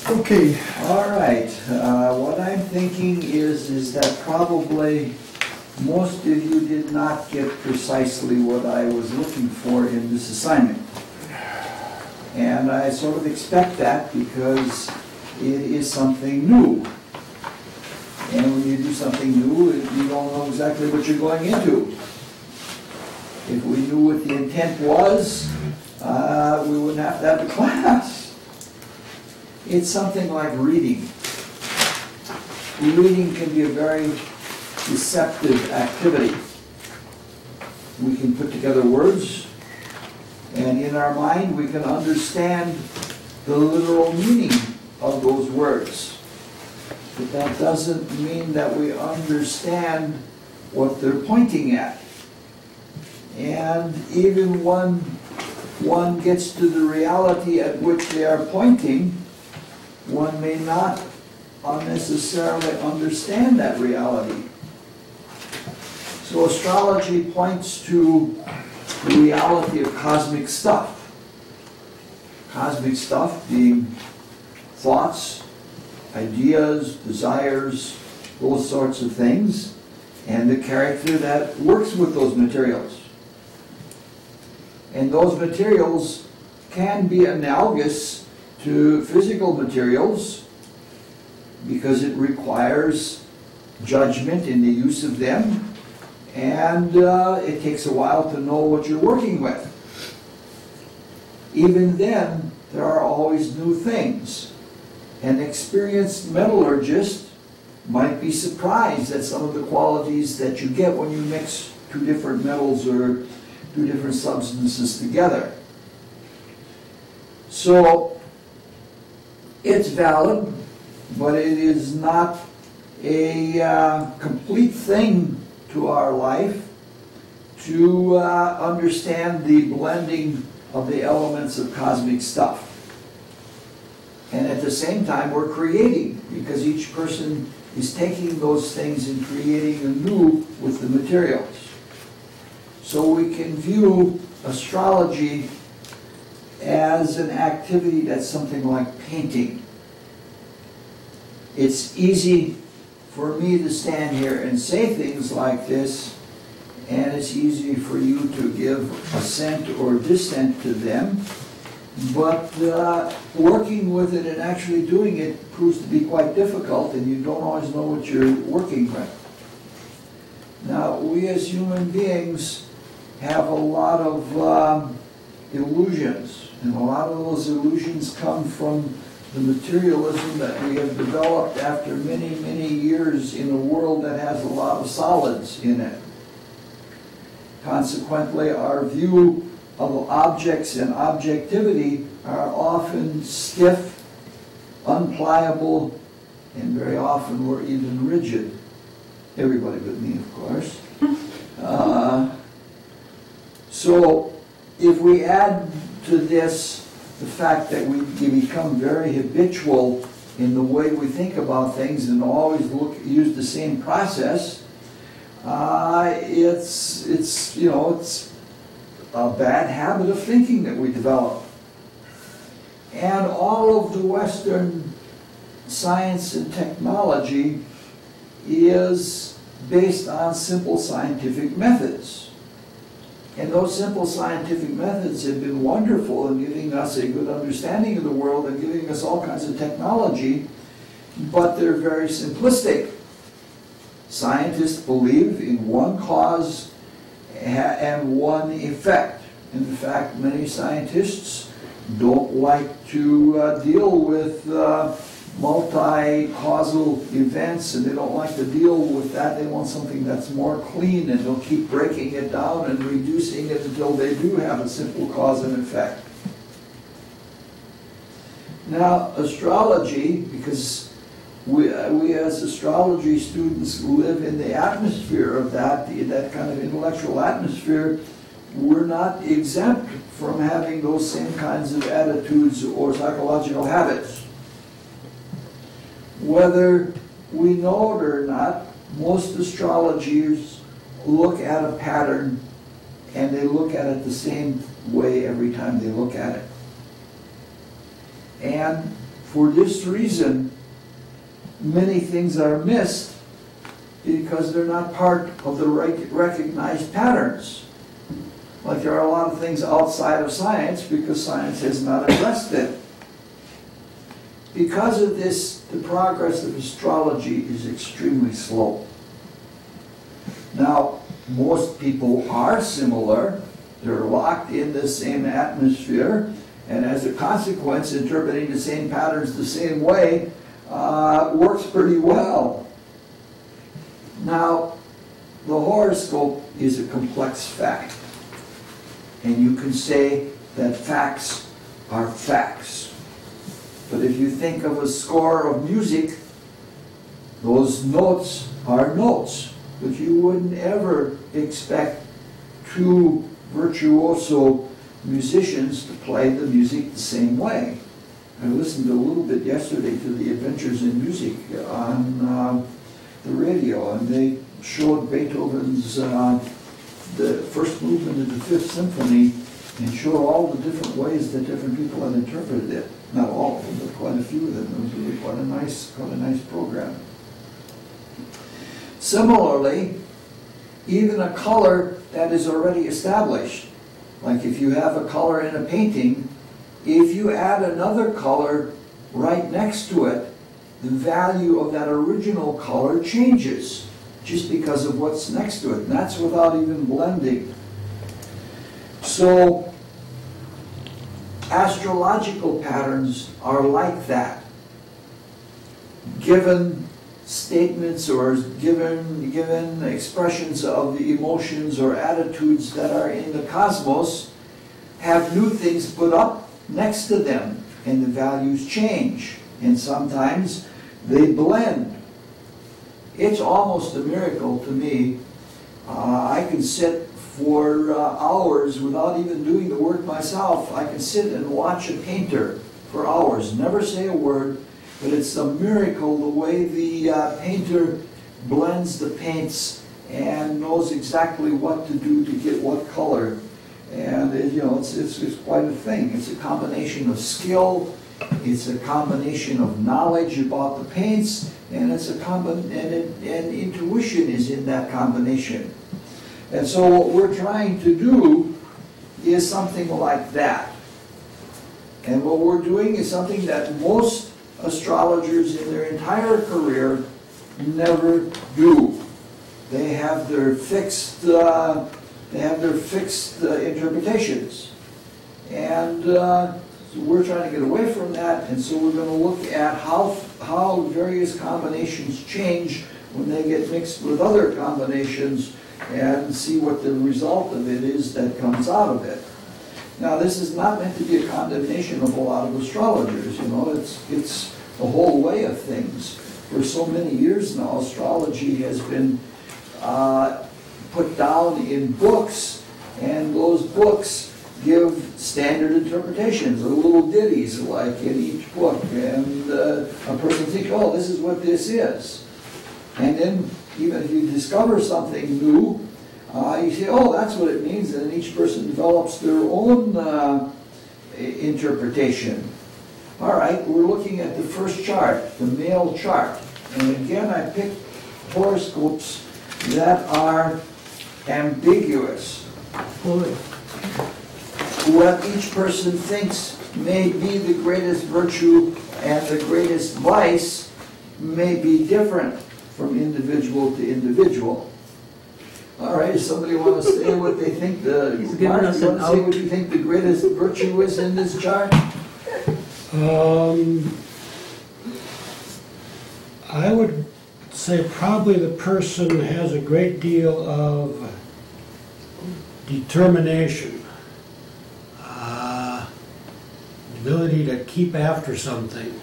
Okay, all right. What I'm thinking is that probably most of you did not get precisely what I was looking for in this assignment. And I sort of expect that because it is something new. And when you do something new, you don't know exactly what you're going into. If we knew what the intent was, we wouldn't have to have the class. It's something like reading. Reading can be a very deceptive activity. We can put together words, and in our mind we can understand the literal meaning of those words. But that doesn't mean that we understand what they're pointing at. And even when one gets to the reality at which they are pointing, one may not unnecessarily understand that reality. So astrology points to the reality of cosmic stuff. Cosmic stuff being thoughts, ideas, desires, those sorts of things, and the character that works with those materials. And those materials can be analogous to physical materials because it requires judgment in the use of them, and it takes a while to know what you're working with. Even then, there are always new things. An experienced metallurgist might be surprised at some of the qualities that you get when you mix two different metals or two different substances together. So it's valid, but it is not a complete thing to our life to understand the blending of the elements of cosmic stuff. And at the same time, we're creating, because each person is taking those things and creating anew with the materials. So we can view astrology as an activity that's something like painting. It's easy for me to stand here and say things like this, and it's easy for you to give assent or dissent to them, but working with it and actually doing it proves to be quite difficult, and you don't always know what you're working with. Now, we as human beings have a lot of illusions. And a lot of those illusions come from the materialism that we have developed after many, many years in a world that has a lot of solids in it. Consequently, our view of objects and objectivity are often stiff, unpliable, and very often we're even rigid. Everybody but me, of course. So if we add to this the fact that we become very habitual in the way we think about things and always use the same process, it's a bad habit of thinking that we develop. And all of the Western science and technology is based on simple scientific methods. And those simple scientific methods have been wonderful in giving us a good understanding of the world and giving us all kinds of technology, but they're very simplistic. Scientists believe in one cause and one effect. In fact, many scientists don't like to deal with multi-causal events, and they don't like to deal with that. They want something that's more clean, and they'll keep breaking it down and reducing it until they do have a simple cause and effect. Now, astrology, because we as astrology students live in the atmosphere of that kind of intellectual atmosphere, we're not exempt from having those same kinds of attitudes or psychological habits. Whether we know it or not, most astrologers look at a pattern and they look at it the same way every time they look at it. And for this reason, many things are missed because they're not part of the recognized patterns. Like there are a lot of things outside of science because science has not addressed it. Because of this, the progress of astrology is extremely slow. Now, most people are similar. They're locked in the same atmosphere, and as a consequence, interpreting the same patterns the same way works pretty well. Now, the horoscope is a complex fact, and you can say that facts are facts. But if you think of a score of music, those notes are notes. But you wouldn't ever expect two virtuoso musicians to play the music the same way. I listened a little bit yesterday to the Adventures in Music on the radio, and they showed Beethoven's the first movement of the Fifth Symphony and showed all the different ways that different people had interpreted it. Not all of them, but quite a few of them. It was really quite a nice program. Similarly, even a color that is already established, like if you have a color in a painting, if you add another color right next to it, the value of that original color changes just because of what's next to it. And that's without even blending. So, astrological patterns are like that. Given statements or given expressions of the emotions or attitudes that are in the cosmos, have new things put up next to them, and the values change, and sometimes they blend. It's almost a miracle to me. I can sit for hours without even doing the work myself. I can sit and watch a painter for hours, never say a word, but it's a miracle the way the painter blends the paints and knows exactly what to do to get what color. And it's quite a thing. It's a combination of skill, it's a combination of knowledge about the paints, and it's a and intuition is in that combination. And so what we're trying to do is something like that. And what we're doing is something that most astrologers in their entire career never do. They have their fixed interpretations, and so we're trying to get away from that. And so we're going to look at how various combinations change when they get mixed with other combinations, and see what the result of it is that comes out of it. Now, this is not meant to be a condemnation of a lot of astrologers. You know, it's the whole way of things. For so many years now, astrology has been put down in books, and those books give standard interpretations, or little ditties like in each book, and a person thinks, oh, this is what this is. And then even if you discover something new, you say, oh, that's what it means, and then each person develops their own interpretation. All right, we're looking at the first chart, the male chart. And again, I picked horoscopes that are ambiguous. What each person thinks may be the greatest virtue and the greatest vice may be different from individual to individual. All right, does somebody want to say what they think what you think the greatest virtue is in this chart? I would say probably the person has a great deal of determination, ability to keep after something.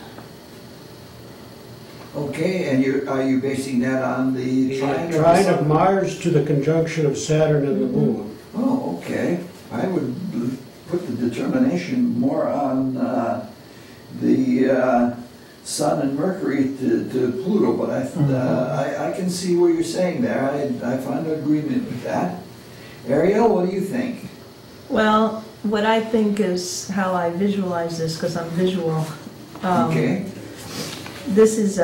Okay, and are you basing that on the trine of Mars to the conjunction of Saturn and the Moon? Oh, okay. I would put the determination more on the Sun and Mercury to Pluto, but I can see what you're saying there. I find agreement with that. Ariel, what do you think? Well, what I think is how I visualize this, because I'm visual. Okay. This is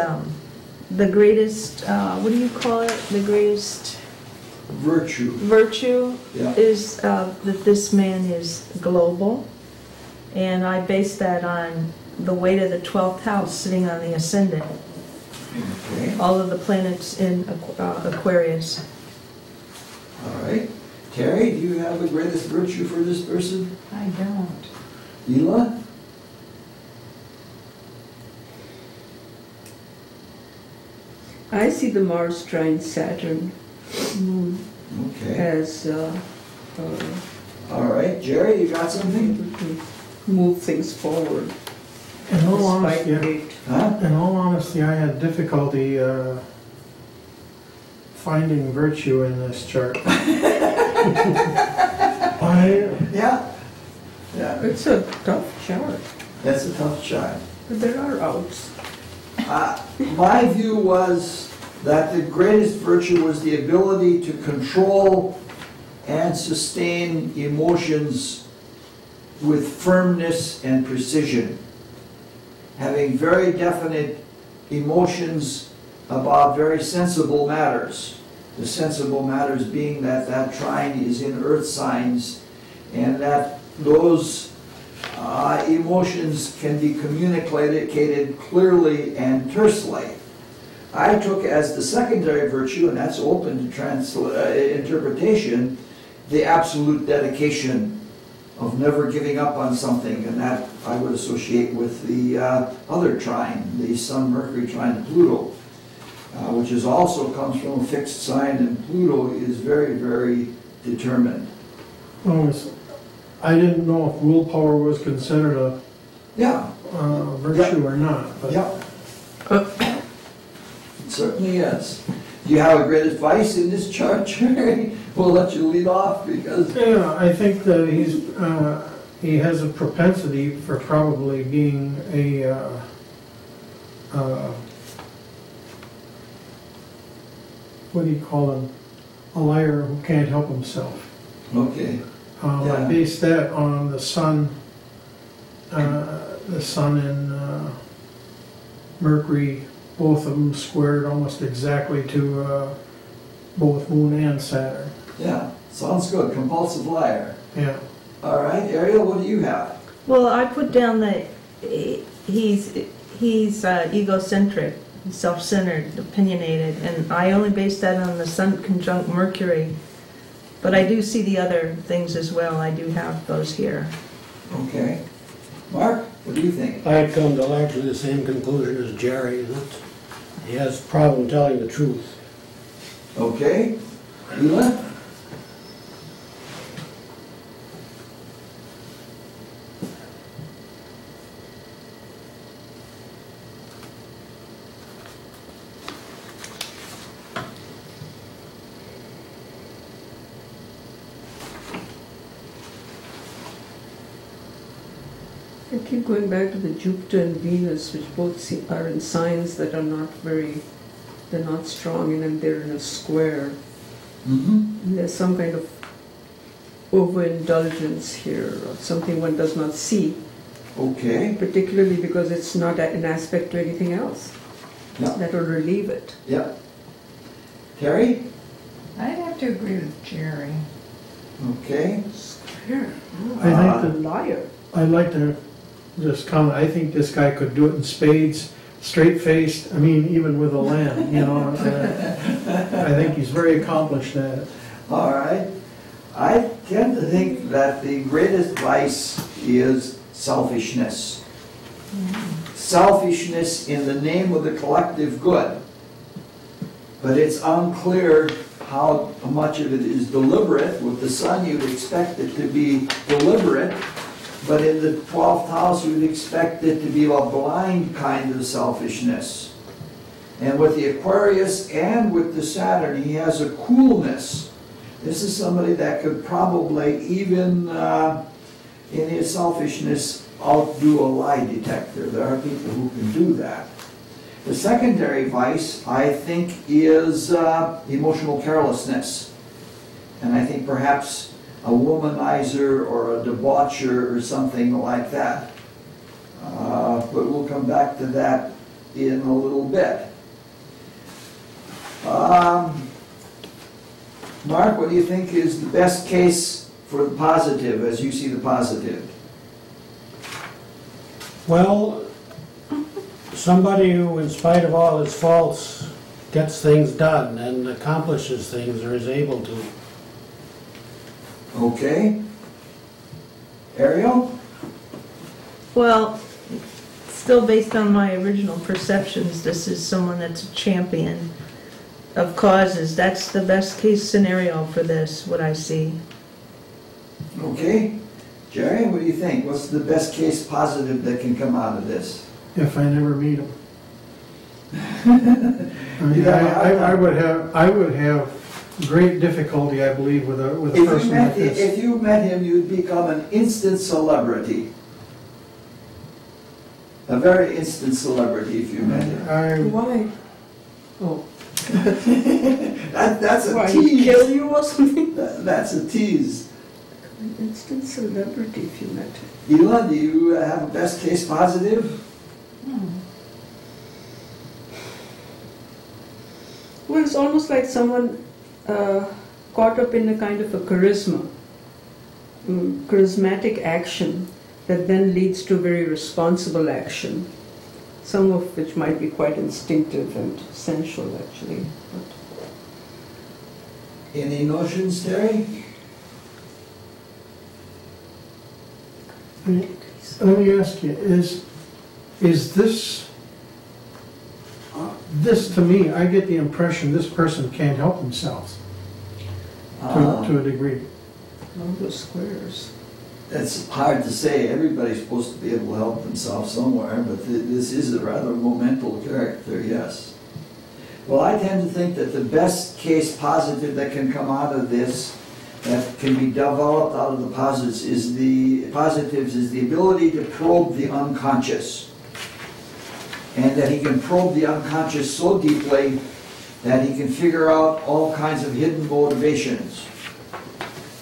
the greatest, what do you call it? The greatest Virtue. virtue Yeah. is that this man is global. And I base that on the weight of the 12th house sitting on the ascendant. Okay. All of the planets in Aquarius. All right. Terry, do you have the greatest virtue for this person? I don't. Ela? I see the Mars trine Saturn Okay. as All right. Jerry, you got something? move things forward. In all despite honesty, weight. Huh? in all honesty, I had difficulty finding virtue in this chart. I, Yeah. Yeah. It's a tough chart, That's a tough shot. but there are outs. My view was that the greatest virtue was the ability to control and sustain emotions with firmness and precision. Having very definite emotions about very sensible matters. The sensible matters being that that trine is in earth signs and that those emotions can be communicated clearly and tersely. I took as the secondary virtue, and that's open to interpretation, the absolute dedication of never giving up on something, and that I would associate with the other trine, the Sun-Mercury trine to Pluto, which is also comes from a fixed sign, and Pluto is very, very determined. I didn't know if willpower was considered a Yeah, virtue or not. But yeah. It certainly is. Do you have a great advice in this chart, Jerry? We'll let you lead off because... yeah, I think that he has a propensity for probably being a what do you call him? A liar who can't help himself. Okay. I based that on the sun and Mercury, both of them squared almost exactly to both Moon and Saturn. Yeah, sounds good. Compulsive liar. Yeah. All right, Ariel, what do you have? Well, I put down that he's egocentric, self-centered, opinionated, and I only base that on the Sun conjunct Mercury. But I do see the other things as well. I do have those here. Okay. Mark, what do you think? I had come to largely the same conclusion as Jerry, that he has a problem telling the truth. Okay. Ela? I keep going back to the Jupiter and Venus, which both are in signs that are not they're not strong, and then they're in a square. Mm-hmm. And there's some kind of overindulgence here, or something one does not see, Okay. particularly because it's not an aspect to anything else Yeah. that will relieve it. Yeah. Terry? I'd have to agree with Jerry. Okay. Square. Oh, I think a liar. I'd like to just comment, I think this guy could do it in spades, straight-faced, I mean, even with a lamb, you know. I think he's very accomplished at it. All right. I tend to think that the greatest vice is selfishness. Selfishness in the name of the collective good. But it's unclear how much of it is deliberate. With the sun, you'd expect it to be deliberate. But in the 12th house, you would expect it to be a blind kind of selfishness. And with the Aquarius and with the Saturn, he has a coolness. This is somebody that could probably, even in his selfishness, outdo a lie detector. There are people who can do that. The secondary vice, I think, is emotional carelessness. And I think perhaps a womanizer or a debaucher or something like that. But we'll come back to that in a little bit. Mark, what do you think is the best case for the positive, as you see the positive? Well, somebody who, in spite of all his faults, gets things done and accomplishes things or is able to. Okay. Ariel? Well, still based on my original perceptions, this is someone that's a champion of causes. That's the best case scenario for this, what I see. Okay. Jerry, what do you think? What's the best case positive that can come out of this? If I never meet him. I mean, I would have great difficulty, I believe, with a person like this. If you met him, you'd become an instant celebrity. A very instant celebrity if you met him. Why? Oh. That's a Why, tease. he kill you or something? That's a tease. An instant celebrity if you met him. Ela, do you have a best case positive? Well, it's almost like someone caught up in a kind of a charismatic action that then leads to very responsible action, some of which might be quite instinctive and sensual, actually. Any notions, Terry? Let me ask you, is this, this to me, I get the impression this person can't help themselves to a degree. All those squares. It's hard to say. Everybody's supposed to be able to help themselves somewhere, but this is a rather monumental character, yes. Well, I tend to think that the best case positive that can come out of this, that can be developed out of the positives, is the ability to probe the unconscious. And that he can probe the unconscious so deeply that he can figure out all kinds of hidden motivations.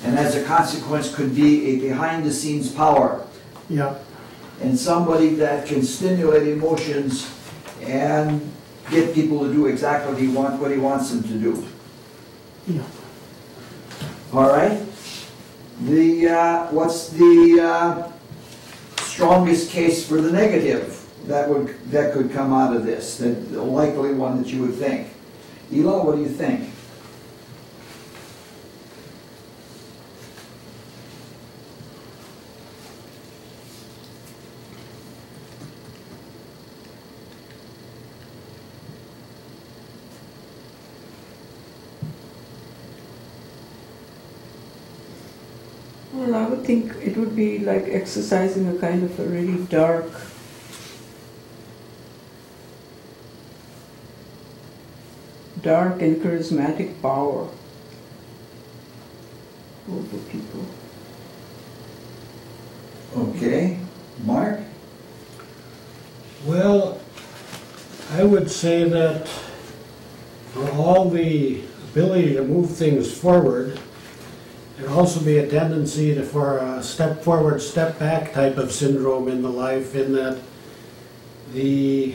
And as a consequence could be a behind-the-scenes power. Yeah. And somebody that can stimulate emotions and get people to do exactly what he wants them to do. Yeah. All right? What's the strongest case for the negative that could come out of this? The likely one that you would think. Ela, what do you think? Well, I would think it would be like exercising a kind of a really dark, and charismatic power over people. Okay. Mark? Well, I would say that for all the ability to move things forward, there'd also be a tendency for a step forward, step back type of syndrome in the life, in that the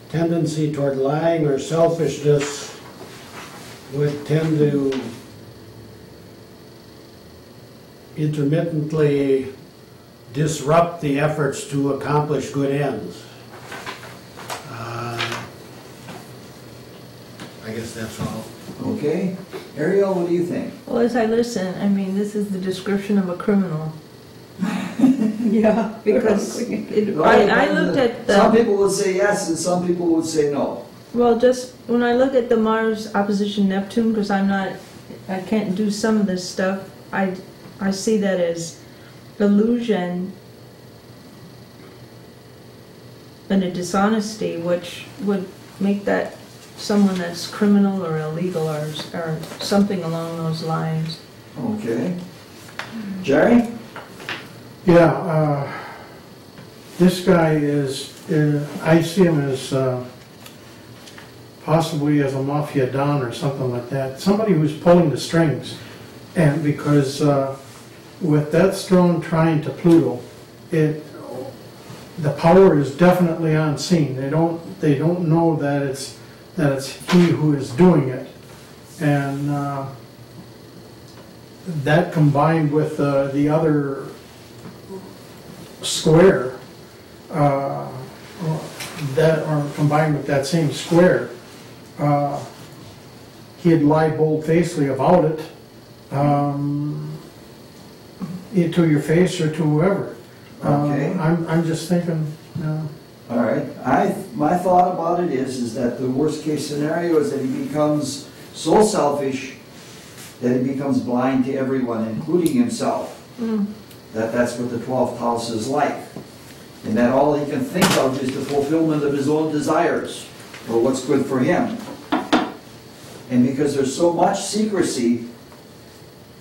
tendency toward lying or selfishness would tend to intermittently disrupt the efforts to accomplish good ends. I guess that's all. Okay. Ariel, what do you think? Well, as I listen, I mean, this is the description of a criminal. Yeah, Because I looked at Some the, people would say yes and some people would say no. well, just when I look at the Mars opposition Neptune, because I can't do some of this stuff, I see that as illusion and a dishonesty, which would make that someone that's criminal or illegal or something along those lines. Okay. Jerry? Yeah, this guy is, I see him as possibly as a mafia don or something like that, somebody who's pulling the strings. And because with that strong trine to Pluto, the power is definitely on scene. They don't know that it's he who is doing it, and that combined with the other square, combined with that same square, he'd lie bold-facedly about it, to your face or to whoever. Okay. I'm just thinking. All right. My thought about it is that the worst case scenario is that he becomes so selfish that he becomes blind to everyone, including himself. That's what the 12th house is like. And that all he can think of is the fulfillment of his own desires, or what's good for him. And because there's so much secrecy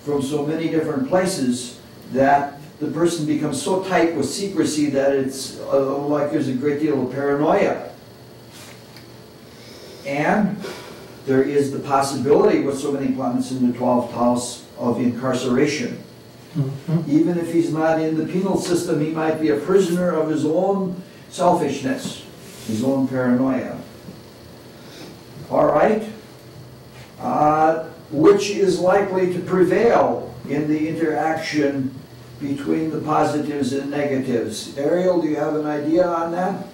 from so many different places, that the person becomes so tight with secrecy that it's like there's a great deal of paranoia. And there is the possibility with so many planets in the 12th house of incarceration. Even if he's not in the penal system, he might be a prisoner of his own selfishness, his own paranoia. All right. Which is likely to prevail in the interaction between the positives and negatives? Ariel, do you have an idea on that?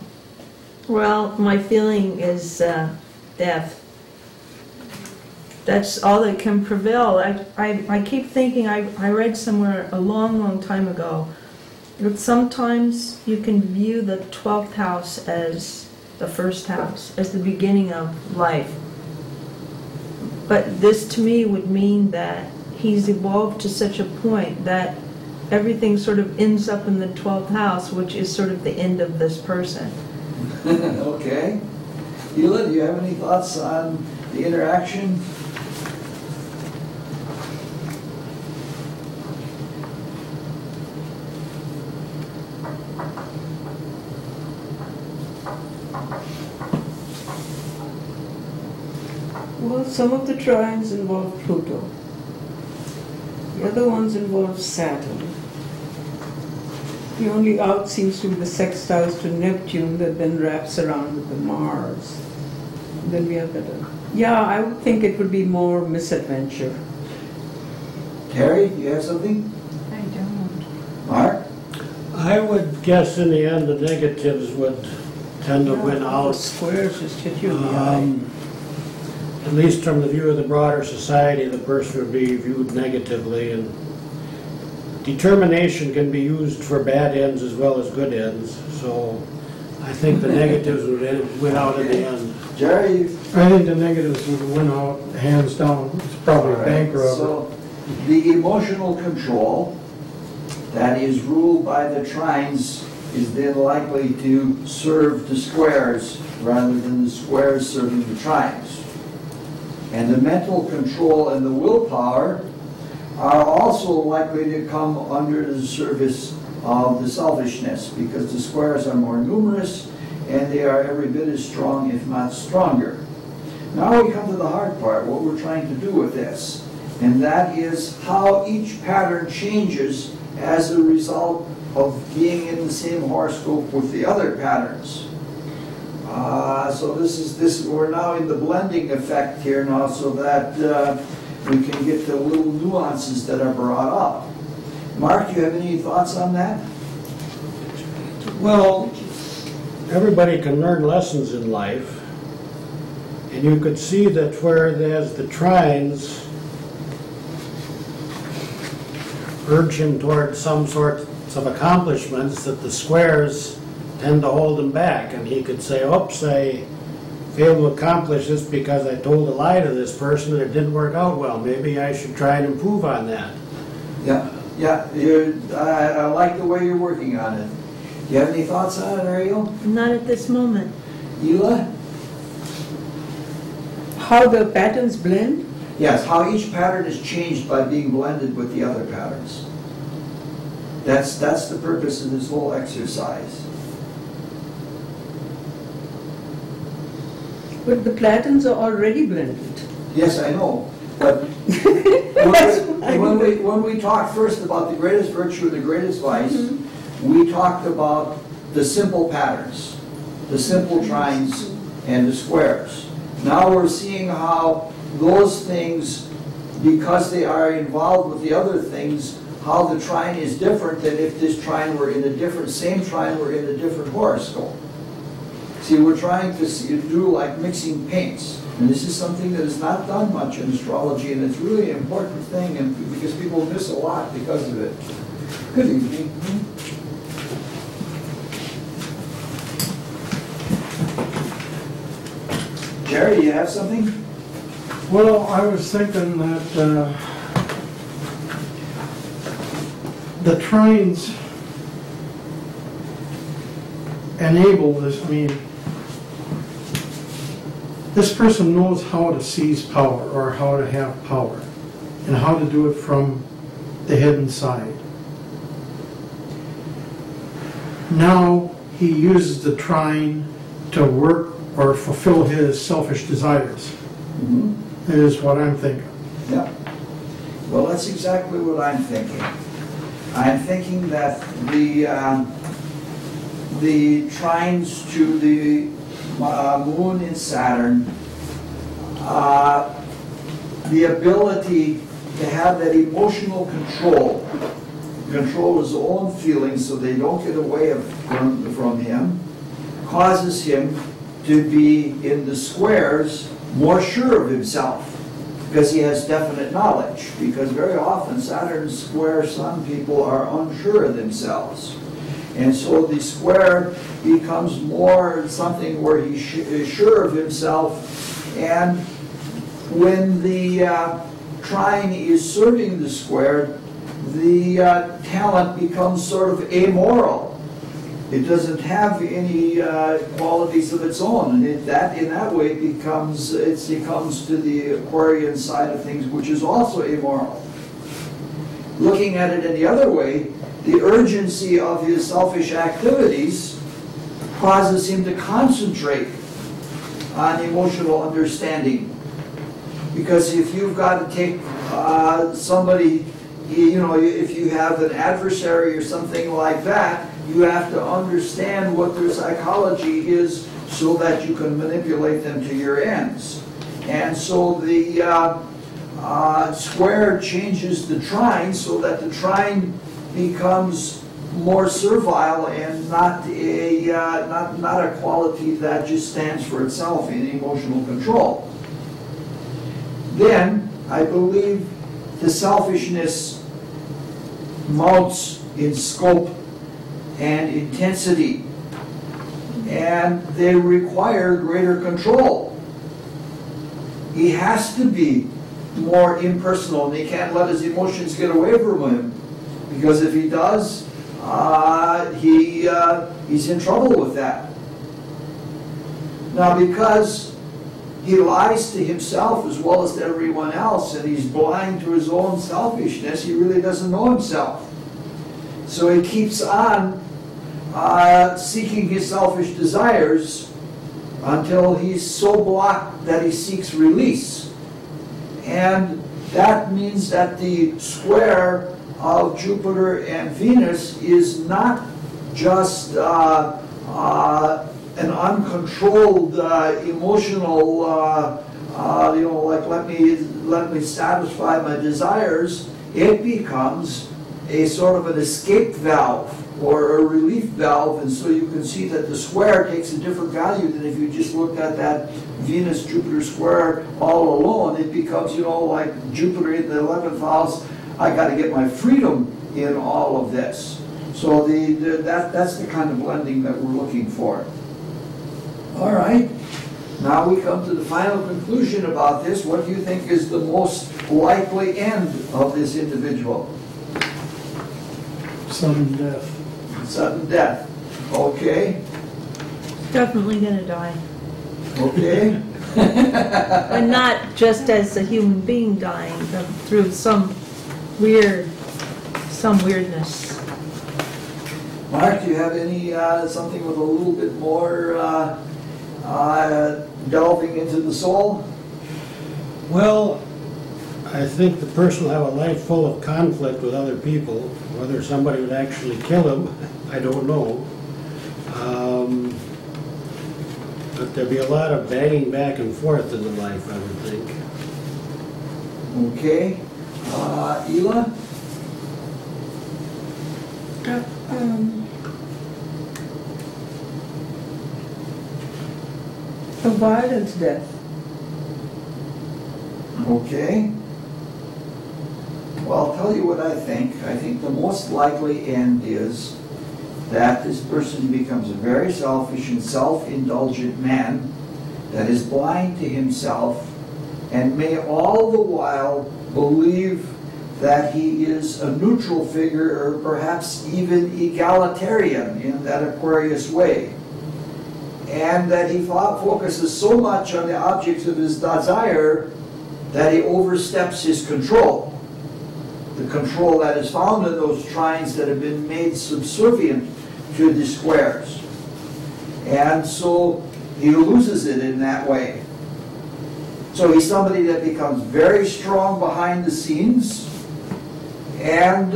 Well, my feeling is death. That's all that can prevail. I keep thinking, I read somewhere a long, long time ago, that sometimes you can view the 12th house as the first house, as the beginning of life. But this to me would mean that he's evolved to such a point that everything sort of ends up in the 12th house, which is sort of the end of this person. Okay. Hila, do you have any thoughts on the interaction? Well, some of the trines involve Pluto. The other ones involve Saturn. The only out seems to be the sextiles to Neptune that then wraps around with the Mars. And then we have that. Yeah, I would think it would be more misadventure. Terry, do you have something? I don't. Mark? I would guess in the end the negatives would tend to win The out. squares just hit you in the eye. At least from the view of the broader society, the person would be viewed negatively, and determination can be used for bad ends as well as good ends, so I think the negatives would win out in the end. Jerry? I think the negatives would win out hands down. It's probably a bank robber. So the emotional control that is ruled by the trines is then likely to serve the squares rather than the squares serving the trines. And the mental control and the willpower are also likely to come under the service of the selfishness, because the squares are more numerous and they are every bit as strong, if not stronger. Now we come to the hard part, what we're trying to do with this, and that is how each pattern changes as a result of being in the same horoscope with the other patterns. So we're now in the blending effect here now, so that we can get the little nuances that are brought up. Mark, you have any thoughts on that? Well, everybody can learn lessons in life, and you could see that where there's the trines urge him toward some sorts of accomplishments, that the squares tend to hold him back, and he could say, oops, I failed to accomplish this because I told a lie to this person and it didn't work out well. Maybe I should try and improve on that. Yeah, I like the way you're working on it. Do you have any thoughts on it, Ariel? Not at this moment. Hila? How the patterns blend? Yes, how each pattern is changed by being blended with the other patterns. That's the purpose of this whole exercise. But the Platons are already blended. Yes, I know, but when we talked first about the greatest virtue and the greatest vice, we talked about the simple patterns, the simple trines and the squares. Now we're seeing how those things, because they are involved with the other things, how the trine is different than if this trine were in a different, same trine were in a different horoscope. See, we're trying to do like mixing paints. And this is something that is not done much in astrology, and it's really an important thing, and because people miss a lot because of it. Good evening. Jerry, do you have something? Well, I was thinking that the trines enable this. I mean, this person knows how to seize power or how to have power and how to do it from the hidden side. Now he uses the trine to work or fulfill his selfish desires. Is what I'm thinking. Yeah. Well, that's exactly what I'm thinking. I'm thinking that the trines to the moon in Saturn, the ability to have that emotional control his own feelings so they don't get away from him, causes him to be in the squares more sure of himself because he has definite knowledge. Because very often Saturn square Sun people are unsure of themselves. And so the square becomes more something where he is sure of himself. And when the trine is serving the square, the talent becomes sort of amoral. It doesn't have any qualities of its own, and in that way it comes to the Aquarian side of things, which is also amoral. Looking at it in the other way, the urgency of his selfish activities causes him to concentrate on emotional understanding. Because if you've got to take somebody, if you have an adversary or something like that, you have to understand what their psychology is so that you can manipulate them to your ends. And so the square changes the trine so that the trine becomes more servile and not a quality that just stands for itself in emotional control. Then I believe the selfishness mounts in scope and intensity, and they require greater control. He has to be more impersonal, and he can't let his emotions get away from him, because if he does, he's in trouble with that. Now, because he lies to himself as well as to everyone else, and he's blind to his own selfishness, he really doesn't know himself. So he keeps on seeking his selfish desires until he's so blocked that he seeks release. And that means that the square of Jupiter and Venus is not just an uncontrolled emotional, like let me satisfy my desires. It becomes a sort of an escape valve or a relief valve, and so you can see that the square takes a different value than if you just looked at that Venus-Jupiter square all alone. It becomes, like Jupiter in the 11th house, I got to get my freedom in all of this. So that's the kind of blending that we're looking for. All right, now we come to the final conclusion about this. What do you think is the most likely end of this individual? Sudden death. Sudden death. Okay. Definitely gonna die. Okay. And not just as a human being dying, but through some weirdness. Mark, do you have any something with a little bit more delving into the soul? Well, I think the person will have a life full of conflict with other people. Whether somebody would actually kill him, I don't know. But there'd be a lot of banging back and forth in the life, I would think. Okay. Ela? A violent death. Okay. Well, I'll tell you what I think. I think the most likely end is that this person becomes a very selfish and self-indulgent man that is blind to himself and may all the while believe that he is a neutral figure or perhaps even egalitarian in that Aquarius way. And that he focuses so much on the objects of his desire that he oversteps his control. The control that is found in those trines that have been made subservient to the squares. And so he loses it in that way. So he's somebody that becomes very strong behind the scenes and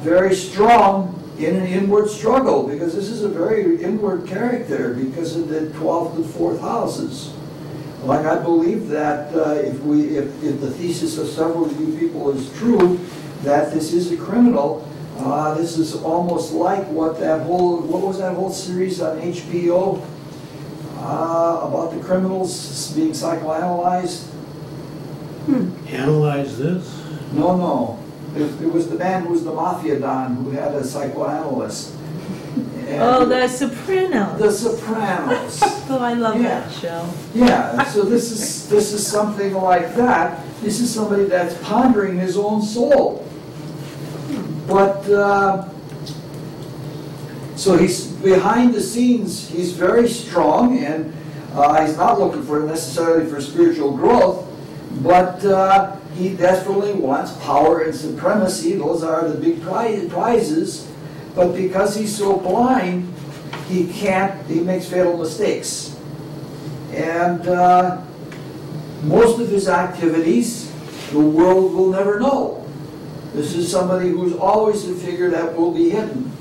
very strong in an inward struggle, because this is a very inward character because of the 12th and 4th houses. Like, I believe that if the thesis of several of you people is true, that this is a criminal, this is almost like what was that whole series on HBO about the criminals being psychoanalyzed? Analyze this? No. It was the man who was the mafia don who had a psychoanalyst. And The Sopranos. The Sopranos. Oh, I love Yeah. that show. Yeah, so this is something like that. This is somebody that's pondering his own soul. But, so he's behind the scenes, he's very strong, and he's not looking for necessarily for spiritual growth, but he desperately wants power and supremacy. Those are the big prizes. But because he's so blind, he makes fatal mistakes. And most of his activities, the world will never know. This is somebody who's always a figure that will be hidden,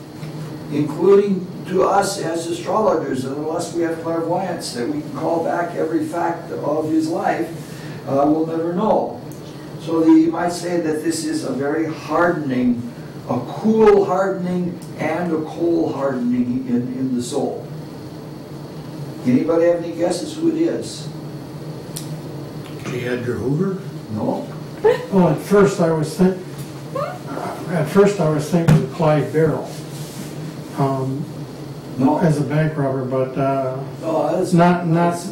including to us as astrologers, and unless we have clairvoyance that we can call back every fact of his life, we'll never know. So you might say that this is a very hardening, a cool hardening and a cold hardening in the soul. Anybody have any guesses who it is? J. Edgar Hoover? No? Well, at first I was thinking Clyde Barrow No. as a bank robber, but No, that's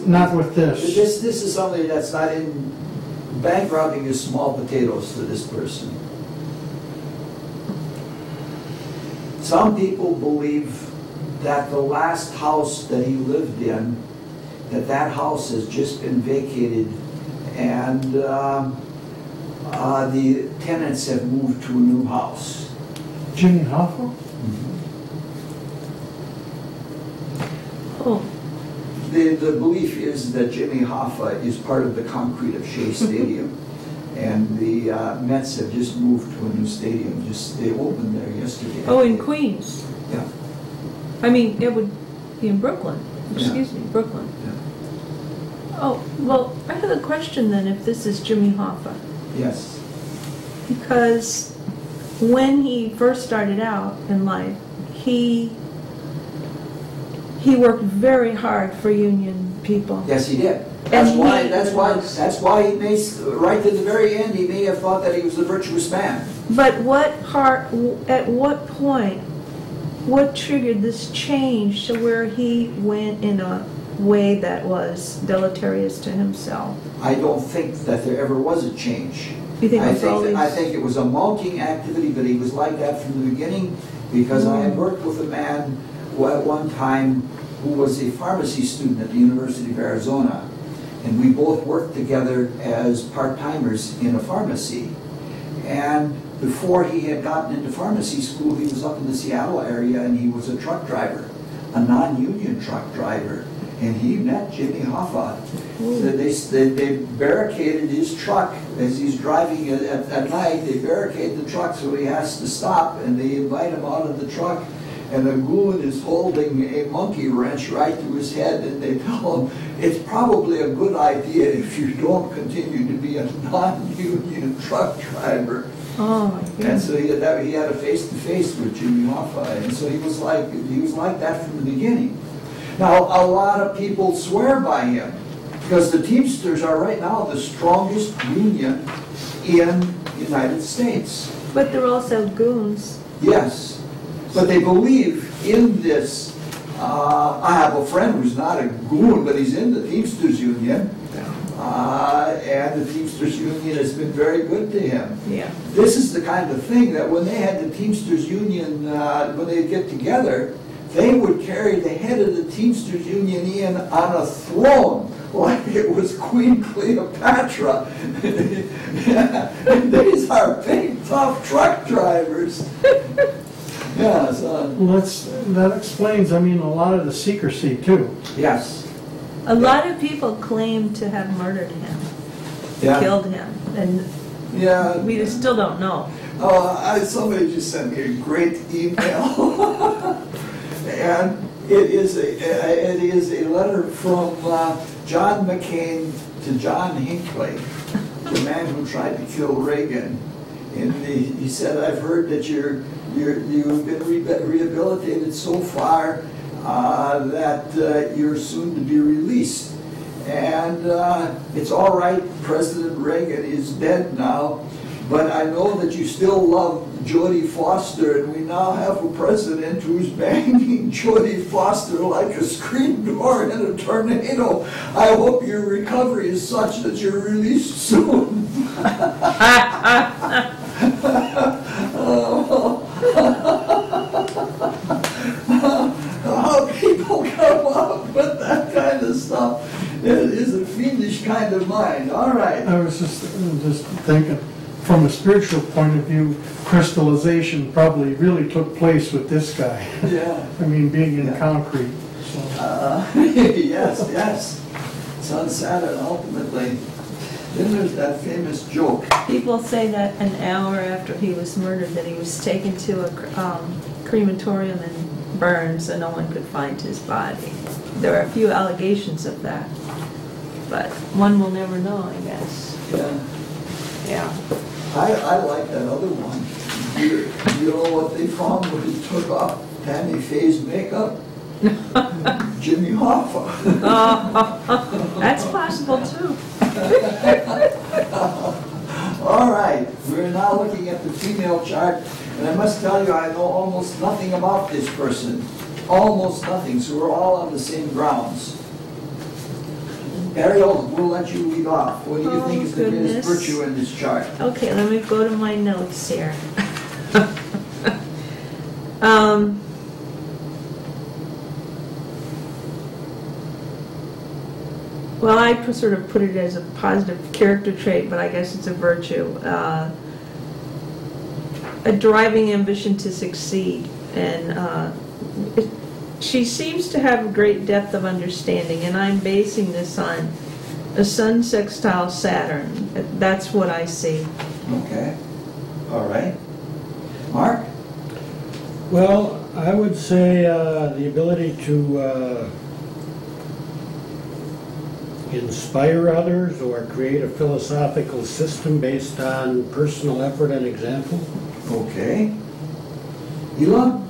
not with this. This is somebody that's not in. Bank robbing is small potatoes to this person. Some people believe that the last house that he lived in, that house has just been vacated, and the tenants have moved to a new house. Jimmy Hoffa? Oh, The belief is that Jimmy Hoffa is part of the concrete of Shea Stadium, and the Mets have just moved to a new stadium. They opened there yesterday. oh, in Queens. Yeah. I mean, it would be in Brooklyn. Excuse me, Brooklyn. Yeah. Oh, well, I have a question then, if this is Jimmy Hoffa. Yes. Because when he first started out in life, he worked very hard for union people. Yes, he did. And That's why he may, right to the very end, he may have thought that he was a virtuous man. But at what point, what triggered this change to where he went in a way that was deleterious to himself? I don't think that there ever was a change. You think I think it was a mounting activity, but he was like that from the beginning, because I had worked with a man who at one time who was a pharmacy student at the University of Arizona, and we both worked together as part-timers in a pharmacy. And before he had gotten into pharmacy school, he was up in the Seattle area, and he was a truck driver, a non-union truck driver. and he met Jimmy Hoffa. So they barricaded his truck as he's driving at night. They barricade the truck so he has to stop, and they invite him out of the truck. And a goon is holding a monkey wrench right to his head, and they tell him it's probably a good idea if you don't continue to be a non-union truck driver. Oh, my And goodness. so he had a face-to-face with Jimmy Hoffa, and so he was like that from the beginning. Now, a lot of people swear by him because the Teamsters are right now the strongest union in the United States. But they're also goons. Yes, but they believe in this. I have a friend who's not a goon, but he's in the Teamsters Union, and the Teamsters Union has been very good to him. Yeah. This is the kind of thing that when they had the Teamsters Union, when they get together, they would carry the head of the Teamsters Union in on a throne, like it was Queen Cleopatra. These are big, tough truck drivers. Yeah, so, Well, that explains, I mean, a lot of the secrecy too. yes. A lot of people claim to have murdered him, Yeah. killed him, and Yeah. we still don't know. Somebody just sent me a great email. And it is a letter from John McCain to John Hinckley, the man who tried to kill Reagan. And he said, "I've heard that you've been rehabilitated so far that you're soon to be released. And it's all right, President Reagan is dead now, but I know that you still love Jodie Foster, and we now have a president who's banging Jodie Foster like a screen door in a tornado. I hope your recovery is such that you're released soon." How people come up with that kind of stuff, it is a fiendish kind of mind. All right. I was just thinking, from a spiritual point of view, crystallization probably really took place with this guy. Yeah. I mean, being in Yeah. concrete. So. Yes. Sun Saturn, ultimately. Then there's that famous joke. People say that an hour after he was murdered, that he was taken to a crematorium in Burns, and no one could find his body. There are a few allegations of that, but one will never know, I guess. Yeah. Yeah. I like that other one. You know what they found when he took off Tammy Faye's makeup? Jimmy Hoffa. That's possible too. All right, we're now looking at the female chart, and I must tell you, I know almost nothing about this person. Almost nothing, so we're all on the same grounds. Ariel, we'll let you lead off. What do you think is the greatest Goodness. virtue in this chart? Okay, let me go to my notes here. Well, I sort of put it as a positive character trait, but I guess it's a virtue. A driving ambition to succeed, and she seems to have a great depth of understanding, and I'm basing this on a Sun sextile Saturn. That's what I see. Okay. All right. Mark? Well, I would say the ability to inspire others or create a philosophical system based on personal effort and example. Okay. Elon?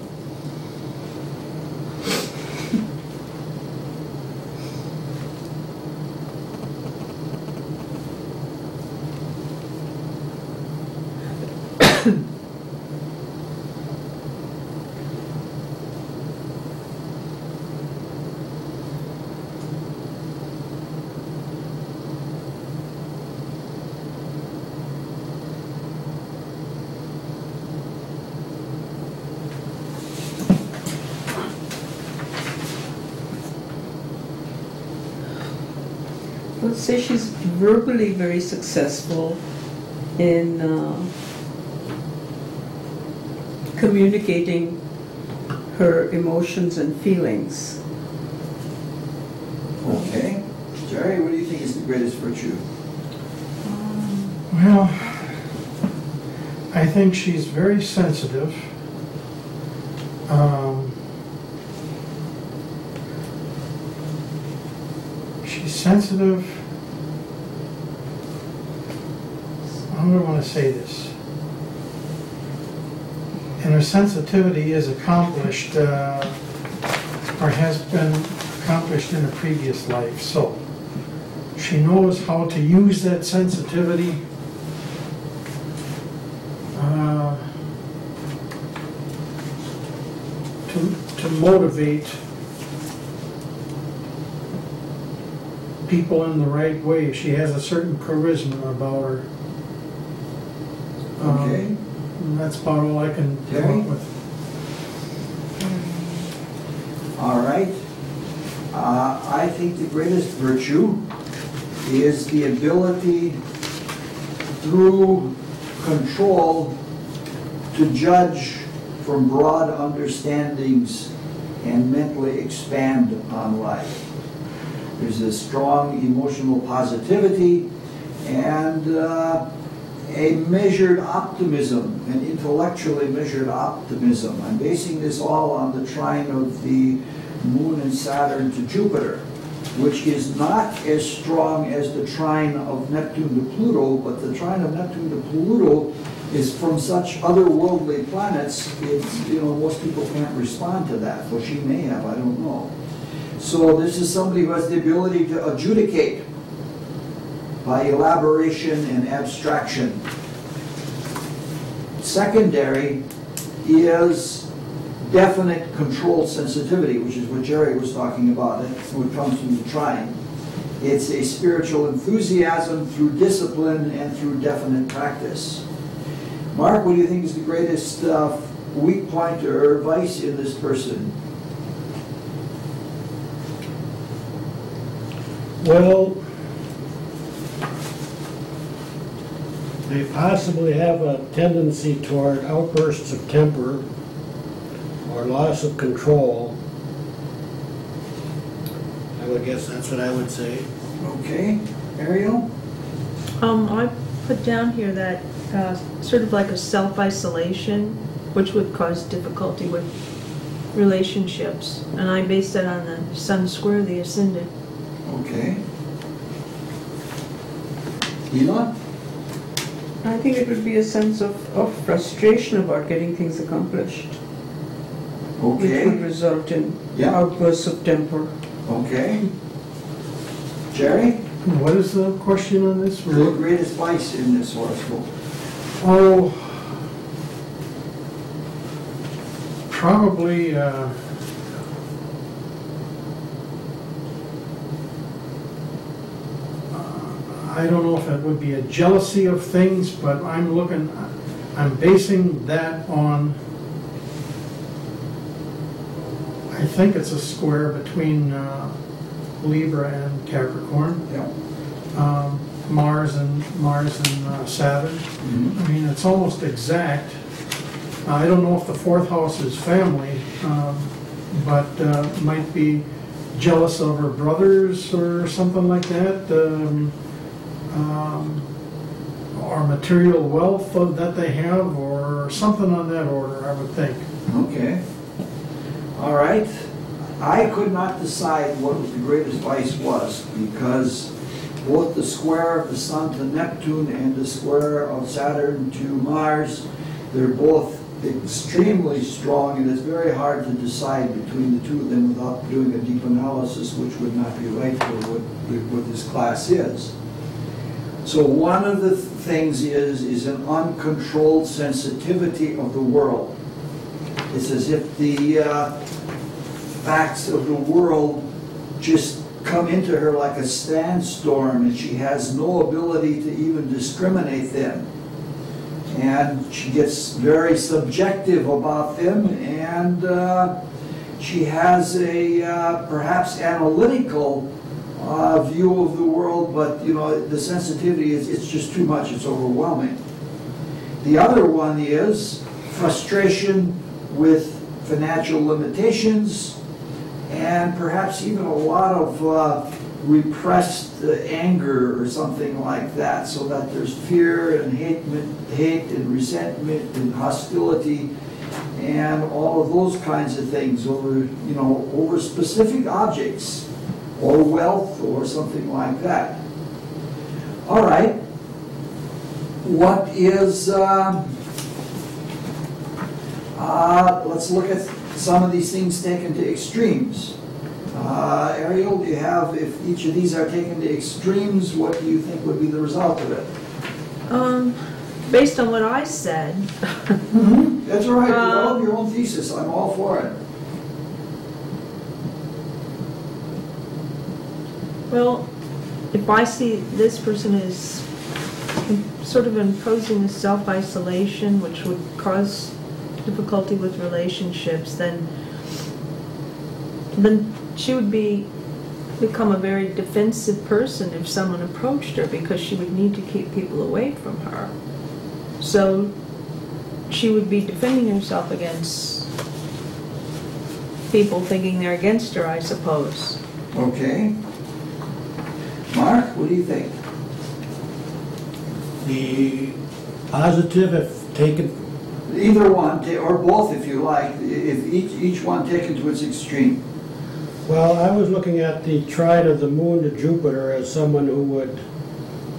Let's say she's verbally very successful in communicating her emotions and feelings. Okay. Jerry, what do you think is the greatest virtue? Well, I think she's very sensitive. She's sensitive. How do I want to say this? And her sensitivity is accomplished, or has been accomplished in a previous life. So she knows how to use that sensitivity to motivate people in the right way. She has a certain charisma about her. Okay. And that's about all I can come up with. All right. I think the greatest virtue is the ability through control to judge from broad understandings and mentally expand on life. There's a strong emotional positivity and a measured optimism, an intellectually measured optimism. I'm basing this all on the trine of the Moon and Saturn to Jupiter, which is not as strong as the trine of Neptune to Pluto, but the trine of Neptune to Pluto is from such otherworldly planets, it's, most people can't respond to that. Well, she may have, I don't know. So this is somebody who has the ability to adjudicate by elaboration and abstraction. Secondary is definite controlled sensitivity, which is what Jerry was talking about. That's what comes from the trine. It's a spiritual enthusiasm through discipline and through definite practice. Mark, what do you think is the greatest weak point or vice in this person? Well, they possibly have a tendency toward outbursts of temper or loss of control. I would guess that's what I would say. Okay. Ariel? I put down here that sort of like a self-isolation, which would cause difficulty with relationships. And I based that on the Sun square the ascendant. Okay. Ela? I think it would be a sense of frustration about getting things accomplished, which would Okay. result in Yeah. outbursts of temper. Okay. Jerry? What is the question on this? The greatest vice in this horoscope? Oh, probably I don't know if it would be a jealousy of things, but I'm basing that on, I think it's a square between Libra and Capricorn. Yeah. Mars and Saturn. I mean, it's almost exact. I don't know if the fourth house is family, but might be jealous of her brothers or something like that, or material wealth that they have, or something on that order, I would think. Okay. All right. I could not decide what the greatest vice was because both the square of the Sun to Neptune and the square of Saturn to Mars, they're both extremely strong, and it's very hard to decide between the two of them without doing a deep analysis, which would not be right for what this class is. So one of the things is an uncontrolled sensitivity of the world. It's as if the facts of the world just come into her like a sandstorm, and she has no ability to even discriminate them. And she gets very subjective about them, and she has a perhaps analytical view of the world, but the sensitivity it's just too much, it's overwhelming. The other one is frustration with financial limitations and perhaps even a lot of repressed anger or something like that, so that there's fear and hate and resentment and hostility and all of those kinds of things over, over specific objects or wealth or something like that. All right. What is, let's look at some of these things taken to extremes. Ariel, do you have, if each of these are taken to extremes, what do you think would be the result of it? Based on what I said. That's all right, develop your own thesis, I'm all for it. Well, if I see this person is sort of imposing a self-isolation, which would cause difficulty with relationships, then she would become a very defensive person if someone approached her, because she would need to keep people away from her. So she would be defending herself against people thinking they're against her, I suppose. Okay. Mark, what do you think? The positive, if taken, Either one, or both if you like, if each one taken to its extreme. well, I was looking at the trine of the moon to Jupiter as someone who would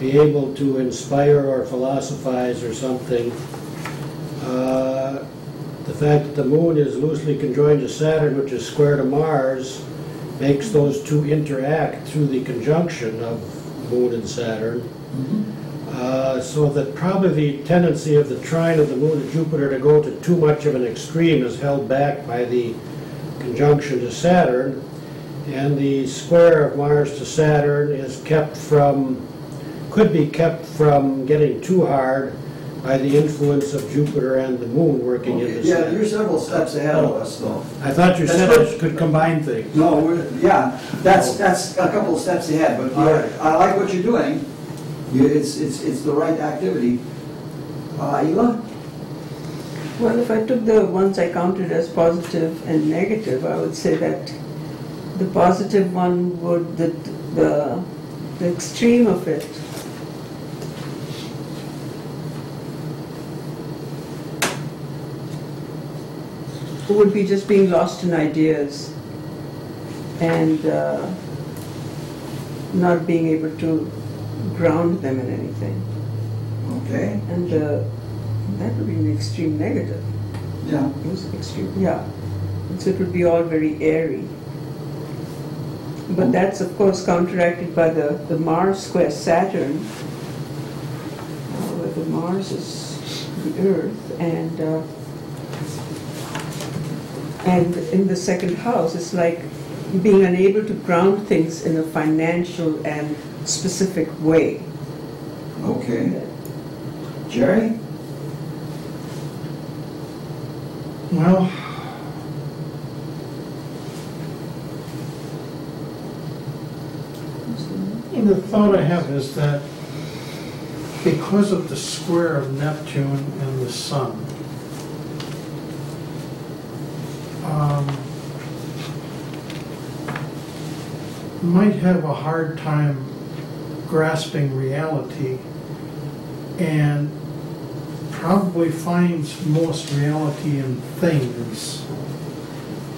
be able to inspire or philosophize or something. The fact that the moon is loosely conjoined to Saturn, which is square to Mars, makes those two interact through the conjunction of moon and Saturn. So that probably the tendency of the trine of the moon to Jupiter to go to too much of an extreme is held back by the conjunction to Saturn, and the square of Mars to Saturn is could be kept from getting too hard by the influence of Jupiter and the moon working into Yeah, Saturn. you're several steps ahead of us, though. I thought you said I could combine things. No, that's a couple of steps ahead, but I like what you're doing. It's the right activity. Ela? Well, if I took the ones I counted as positive and negative, I would say that the positive one would, the extreme of it would be just being lost in ideas and not being able to ground them in anything. Okay. And that would be an extreme negative. Yeah. It was extreme, yeah. And so it would be all very airy. But that's of course counteracted by the Mars square Saturn, where the Mars is the Earth, and in the second house, it's like being unable to ground things in a financial and specific way. Okay. Jerry? Well, the thought I have is that because of the square of Neptune and the Sun, might have a hard time grasping reality, and probably finds most reality in things.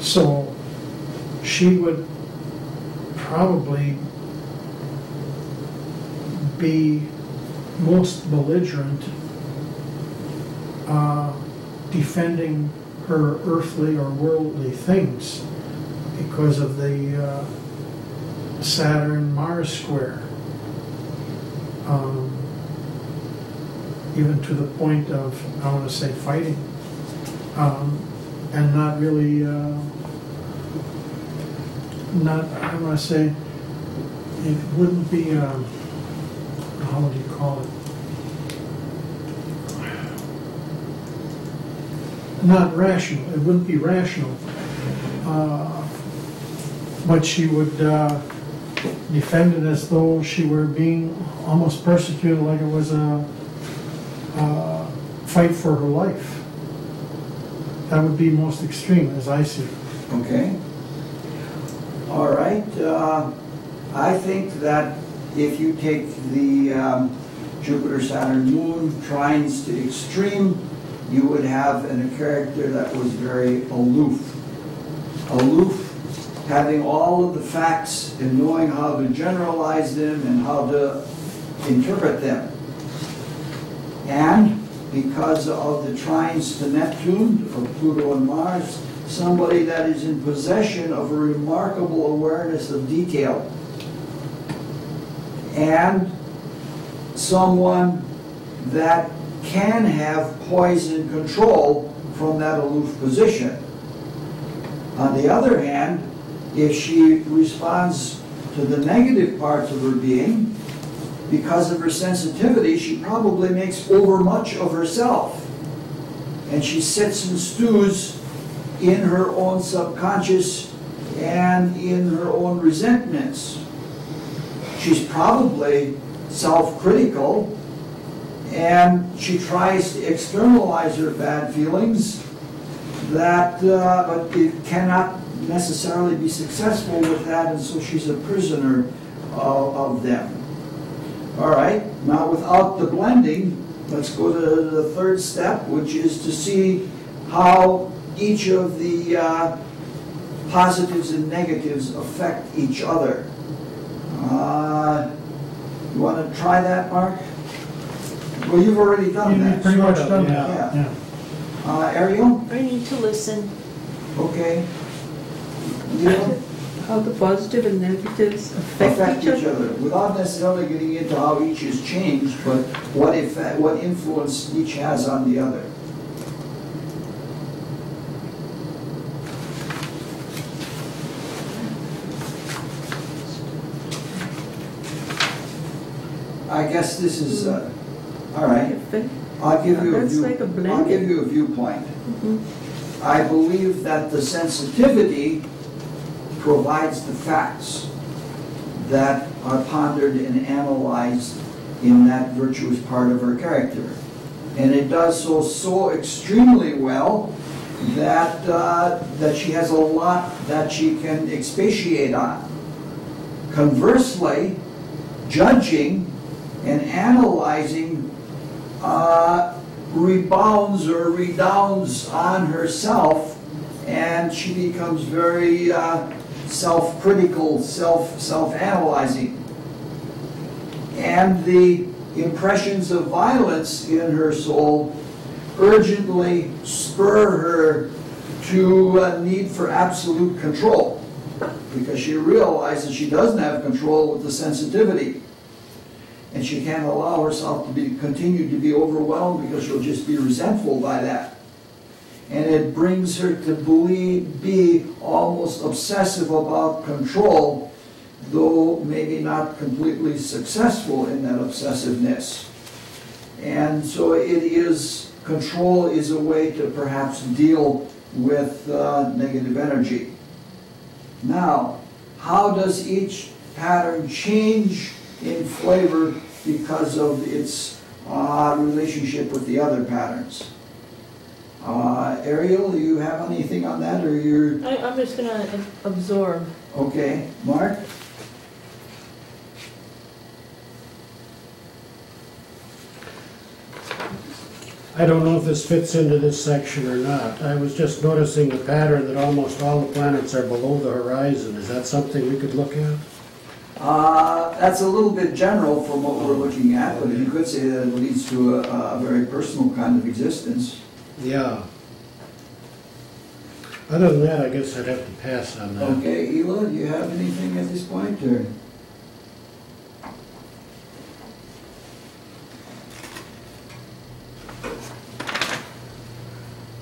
So she would probably be most belligerent defending her earthly or worldly things because of the Saturn-Mars square. Even to the point of, I want to say, fighting, and not really, I want to say, it wouldn't be, how would you call it? Not rational, it wouldn't be rational, but she would defend it as though she were being almost persecuted, like it was a fight for her life. That would be most extreme, as I see it. Okay. All right. I think that if you take the Jupiter, Saturn, Moon trines to the extreme, you would have a character that was very aloof. Aloof, having all of the facts and knowing how to generalize them and how to interpret them. And because of the trines to Neptune, of Pluto and Mars, somebody that is in possession of a remarkable awareness of detail. And someone that can have poise and control from that aloof position. On the other hand, if she responds to the negative parts of her being, because of her sensitivity, she probably makes overmuch of herself. And she sits and stews in her own subconscious and in her own resentments. She's probably self-critical, and she tries to externalize her bad feelings, but it cannot necessarily be successful with that, and so she's a prisoner of them. All right, now without the blending, let's go to the third step, which is to see how each of the positives and negatives affect each other. You want to try that, Mark? Well, you've already done that. You've pretty much done yeah. that. Yeah. Ariel? I need to listen. Okay. Neil? How the positive and negatives affect each other? without necessarily getting into how each is changed, but what influence each has on the other. I guess this is all right. Affect- I'll give you That's like a blending. I'll give you a viewpoint. I believe that the sensitivity provides the facts that are pondered and analyzed in that virtuous part of her character. And it does so extremely well that, that she has a lot that she can expatiate on. Conversely, judging and analyzing rebounds or redounds on herself, and she becomes very self-critical, self-analyzing. And the impressions of violence in her soul urgently spur her to a need for absolute control, because she realizes she doesn't have control with the sensitivity. And she can't allow herself to continue to be overwhelmed, because she'll just be resentful by that. And it brings her to be almost obsessive about control, though maybe not completely successful in that obsessiveness. And so control is a way to perhaps deal with negative energy. Now, how does each pattern change in flavor because of its relationship with the other patterns? Ariel, do you have anything on that, or you're... I'm just going to absorb. Okay. Mark? I don't know if this fits into this section or not. I was just noticing the pattern that almost all the planets are below the horizon. Is that something we could look at? That's a little bit general from what we're looking at, but you could say that it leads to a very personal kind of existence. Yeah. Other than that, I guess I'd have to pass on that. Okay, Ela, do you have anything at this point, or?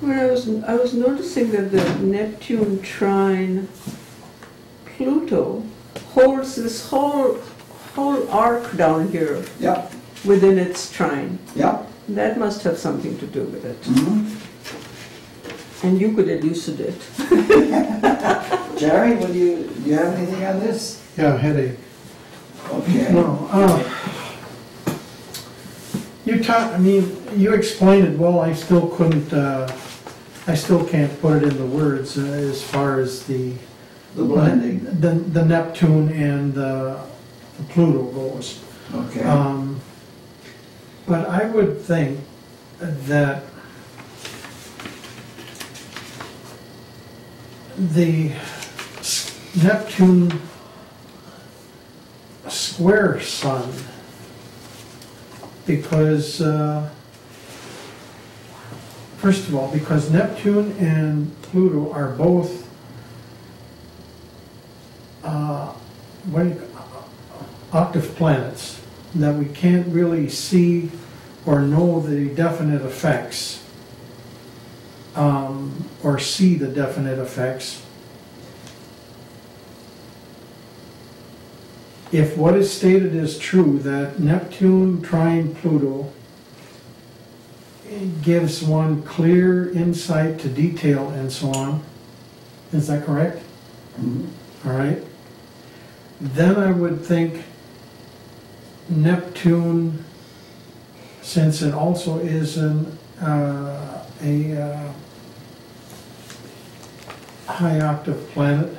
Well, I was noticing that the Neptune trine Pluto holds this whole arc down here Yep, within its trine. yep. That must have something to do with it. Mhm. And you could elucidate. Jerry, do you have anything on this? Yeah, headache. Okay. No, you explained it well. I still can't put it into words as far as the The blending. the Neptune and the Pluto goes. Okay. But I would think that the Neptune square Sun, because first of all, because Neptune and Pluto are both octave planets that we can't really see or know the definite effects, or see the definite effects. If what is stated is true, that Neptune trine Pluto gives one clear insight to detail and so on, is that correct? Mhm. All right. Then I would think Neptune, since it also is a high octave planet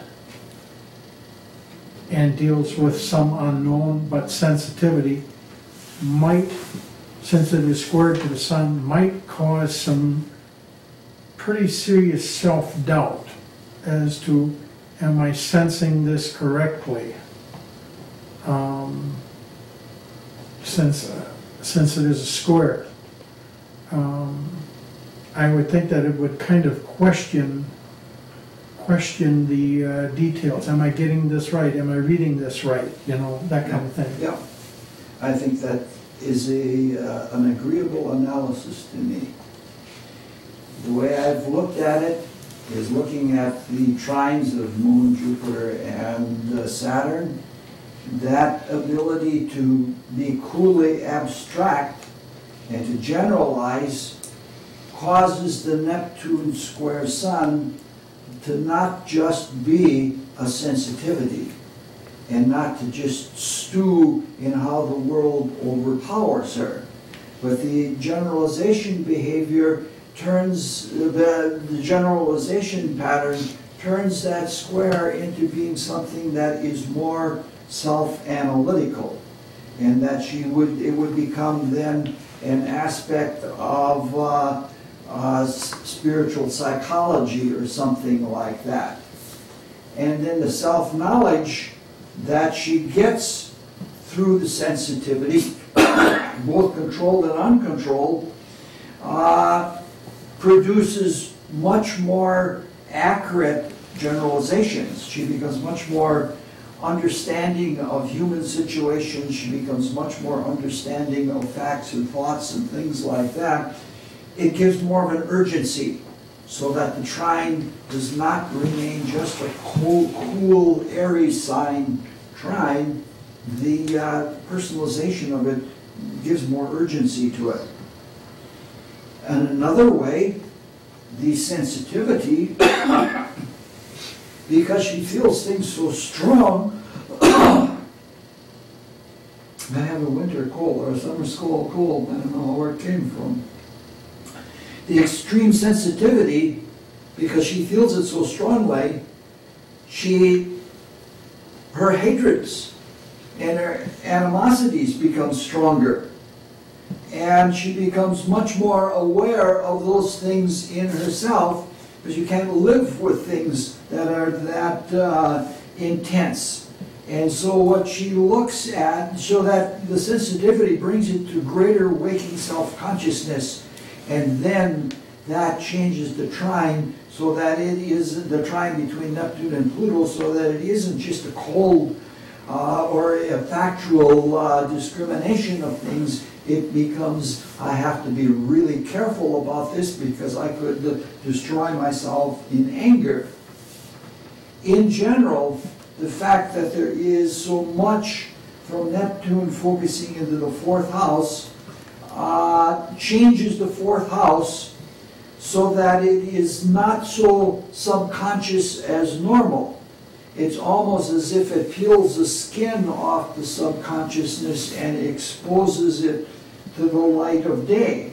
and deals with some unknown but sensitivity, might, since it is squared to the Sun, might cause some pretty serious self-doubt as to, am I sensing this correctly? Since it is a square. I would think that it would kind of question the details. Am I getting this right? Am I reading this right? You know, that kind of thing. Yeah, I think that is an agreeable analysis to me. The way I've looked at it is looking at the trines of Moon, Jupiter, and Saturn. That ability to be coolly abstract and to generalize causes the Neptune square Sun to not just be a sensitivity and not to just stew in how the world overpowers her. But the generalization behavior turns, the generalization pattern turns that square into being something that is more self-analytical, and that it would become then an aspect of spiritual psychology or something like that. And then the self-knowledge that she gets through the sensitivity, both controlled and uncontrolled, produces much more accurate generalizations. She becomes much more understanding of human situations. She becomes much more understanding of facts and thoughts and things like that. It gives more of an urgency, so that the trine does not remain just a cool Aries sign trine. The personalization of it gives more urgency to it. And another way, the sensitivity, because she feels things so strong. I have a winter cold or a summer cold, I don't know where it came from. The extreme sensitivity, because she feels it so strongly, her hatreds and her animosities become stronger. And she becomes much more aware of those things in herself, because you can't live with things that are that intense. And so what she looks at, so that the sensitivity brings it to greater waking self-consciousness, and then that changes the trine, so that it is the trine between Neptune and Pluto, so that it isn't just a cold or a factual discrimination of things. It becomes, I have to be really careful about this because I could destroy myself in anger. In general, the fact that there is so much from Neptune focusing into the fourth house changes the fourth house so that it is not so subconscious as normal. It's almost as if it peels the skin off the subconsciousness and exposes it to the light of day.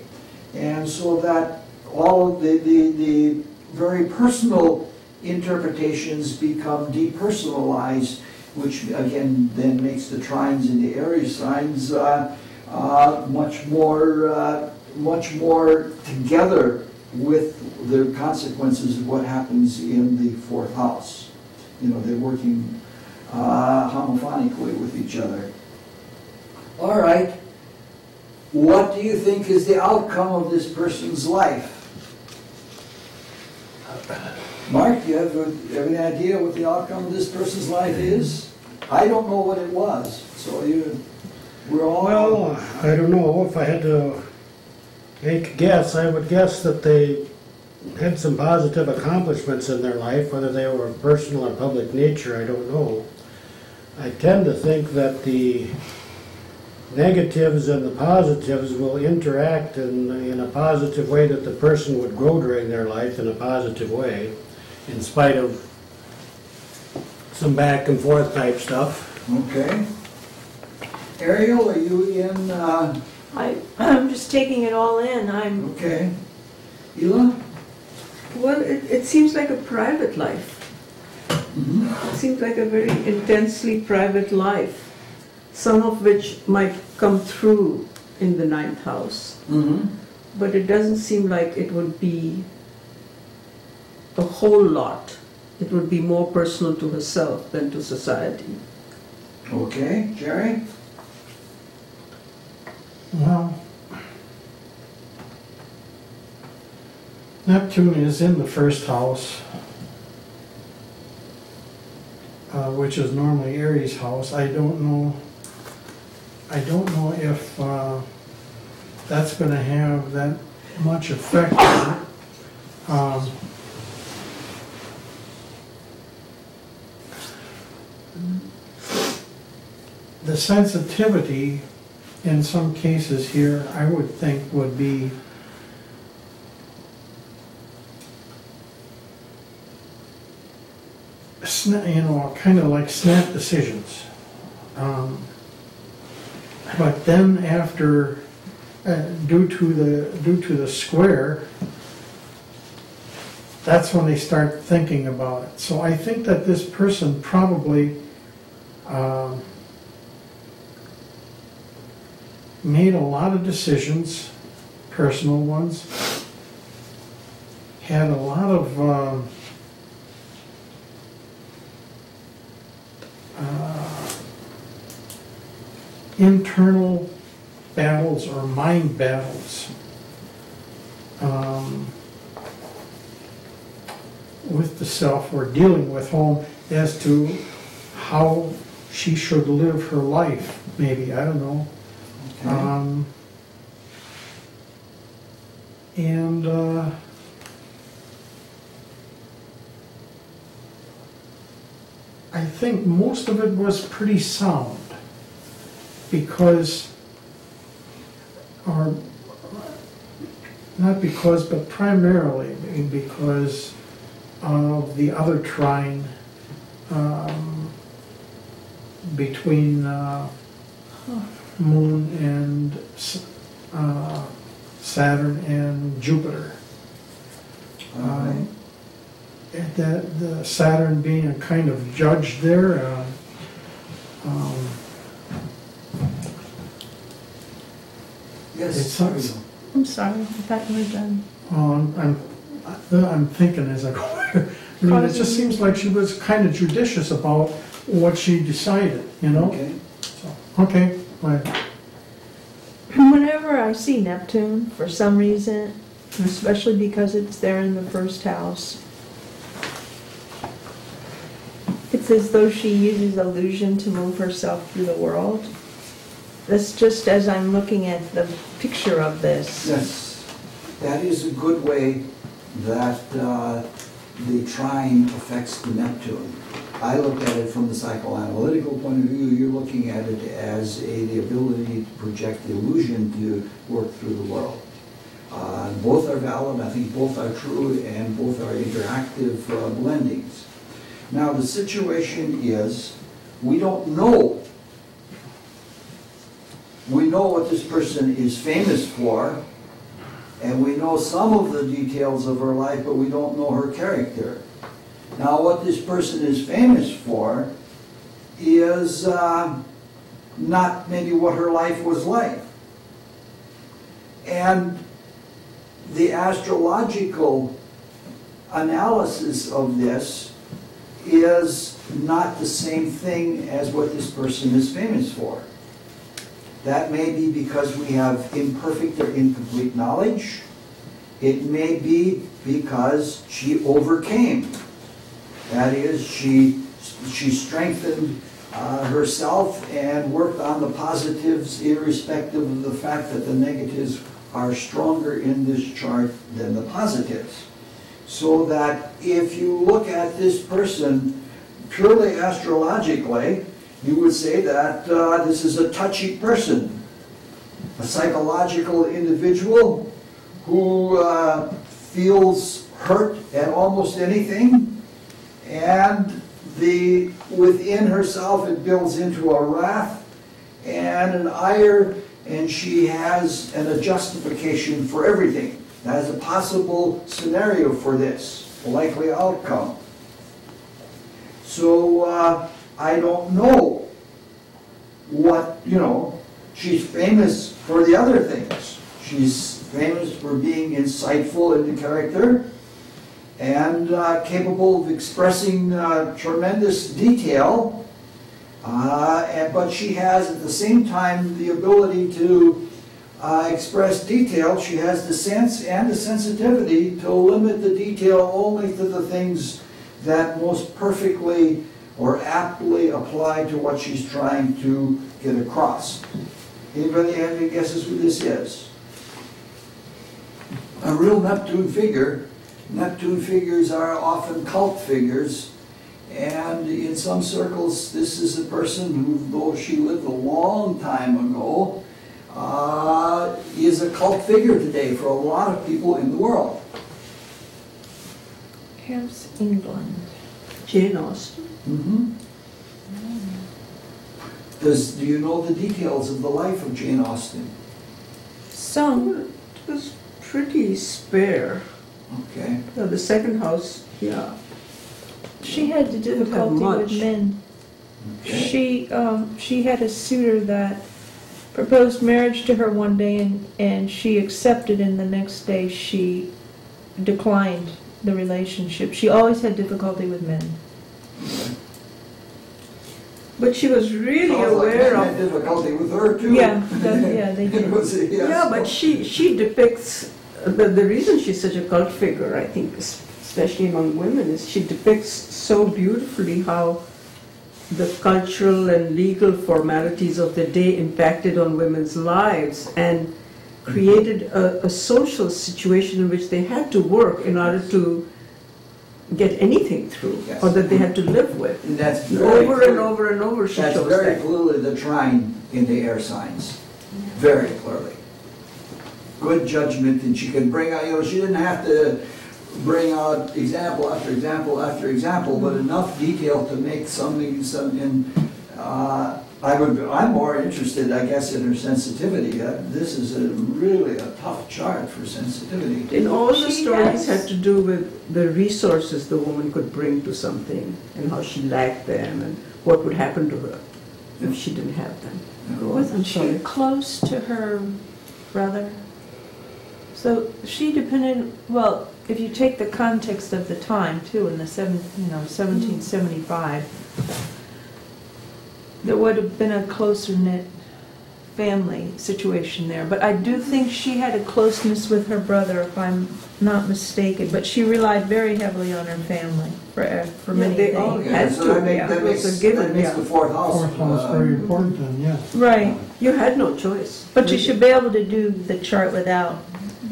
And so that all of the very personal interpretations become depersonalized, which again then makes the trines and the Aries signs much more together with the consequences of what happens in the fourth house. You know, they're working homophonically with each other. All right, what do you think is the outcome of this person's life? Mark, do you have any idea what the outcome of this person's life is? I don't know what it was, so we're all... Well, I don't know. If I had to make a guess, I would guess that they had some positive accomplishments in their life, whether they were personal or public nature, I don't know. I tend to think that the negatives and the positives will interact in a positive way, that the person would grow during their life in a positive way, in spite of some back and forth type stuff. Okay. Ariel, are you in? I'm just taking it all in. Okay. Ela? Well, it seems like a private life. It seems like a very intensely private life, some of which might come through in the ninth house. But it doesn't seem like it would be a whole lot. It would be more personal to herself than to society. Okay. Jerry? Well, Neptune is in the first house, which is normally Aries' house. I don't know if that's going to have that much effect on it. The sensitivity in some cases here, I would think, would be kind of like snap decisions. But then after, due to the square, that's when they start thinking about it. So I think that this person probably made a lot of decisions, personal ones, had a lot of internal battles or mind battles with the self, or dealing with home, as to how she should live her life, maybe, I don't know. Okay. I think most of it was pretty sound, because, or not because, but primarily because of the other trine between Moon and Saturn and Jupiter. The Saturn being a kind of judge there. Yes. I'm sorry, I thought you were done. I'm thinking as I go here. I mean, it just seems like she was kind of judicious about what she decided, you know? Okay. So, okay, right. Whenever I see Neptune, for some reason, especially because it's there in the first house, it's as though she uses illusion to move herself through the world. That's just as I'm looking at the picture of this. Yes, that is a good way that the trine affects the Neptune. I look at it from the psychoanalytical point of view. You're looking at it as the ability to project illusion to work through the world. Both are valid, I think both are true, and both are interactive blendings. Now the situation is, we don't know. We know what this person is famous for, and we know some of the details of her life, but we don't know her character. Now, what this person is famous for is not maybe what her life was like. And the astrological analysis of this is not the same thing as what this person is famous for. That may be because we have imperfect or incomplete knowledge. It may be because she overcame. That is, she strengthened herself and worked on the positives irrespective of the fact that the negatives are stronger in this chart than the positives. So that if you look at this person purely astrologically, you would say that this is a touchy person, a psychological individual who feels hurt at almost anything, and within herself it builds into a wrath and an ire, and she has a justification for everything. That is a possible scenario for this, a likely outcome. So I don't know what, she's famous for the other things. She's famous for being insightful in the character and capable of expressing tremendous detail, but she has at the same time the ability to express detail. She has the sense and the sensitivity to limit the detail only to the things that most perfectly or aptly apply to what she's trying to get across. Anybody have any guesses who this is? A real Neptune figure. Neptune figures are often cult figures, and in some circles this is a person who, though she lived a long time ago, is a cult figure today for a lot of people in the world. Here's England. Jane Austen. Mm-hmm. Do you know the details of the life of Jane Austen? Some. It was pretty spare. Okay. The second house, yeah. She had the Didn't have difficulty much. with men. Okay. She had a suitor that proposed marriage to her one day, and she accepted, and the next day she declined the relationship. She always had difficulty with men. But she was really Sounds like aware men of. had difficulty with her too. Yeah, they It did. was, yes. Yeah, but she depicts, the reason she's such a cult figure, I think, especially among women, is she depicts so beautifully how the cultural and legal formalities of the day impacted on women's lives and created a social situation in which they had to work in order to get anything through, Yes. or that they had to live with. And that's very Over and over and over she That's shows very that. clearly the trine in the air signs. Very clearly. Good judgment, and she can bring out, she didn't have to bring out example after example after example, but enough detail to make something, I'm more interested, I guess, in her sensitivity. This is really a tough chart for sensitivity. In all the She stories has- had to do with the resources the woman could bring to something and how she lacked them and what would happen to her if she didn't have them. Wasn't she sorry. close to her brother? So she depended, well, if you take the context of the time too, in the 1775, there would have been a closer knit family situation there. But I do think she had a closeness with her brother, if I'm not mistaken. But she relied very heavily on her family for many they all things. had so to, that, yeah, that it was makes, a given, that makes yeah. the fourth house. Fourth house very important then, yeah. Right. You had no choice. But you should be able to do the chart without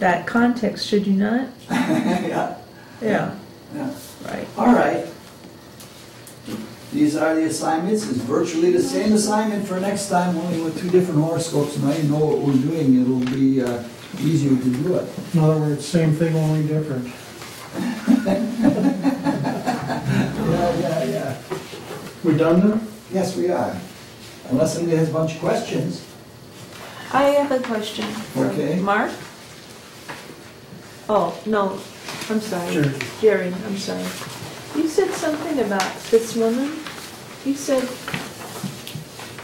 that context, should you not? Yeah. Yeah. Yeah. Right. All right. These are the assignments. It's virtually the same assignment for next time, only with two different horoscopes. Now you know what we're doing. It'll be easier to do it. In other words, same thing, only different. Yeah. We done then? Yes, we are. Unless somebody has a bunch of questions. I have a question. for Okay. Mark? Oh, no, I'm sorry. Jerry. Jerry, I'm sorry. You said something about this woman. You said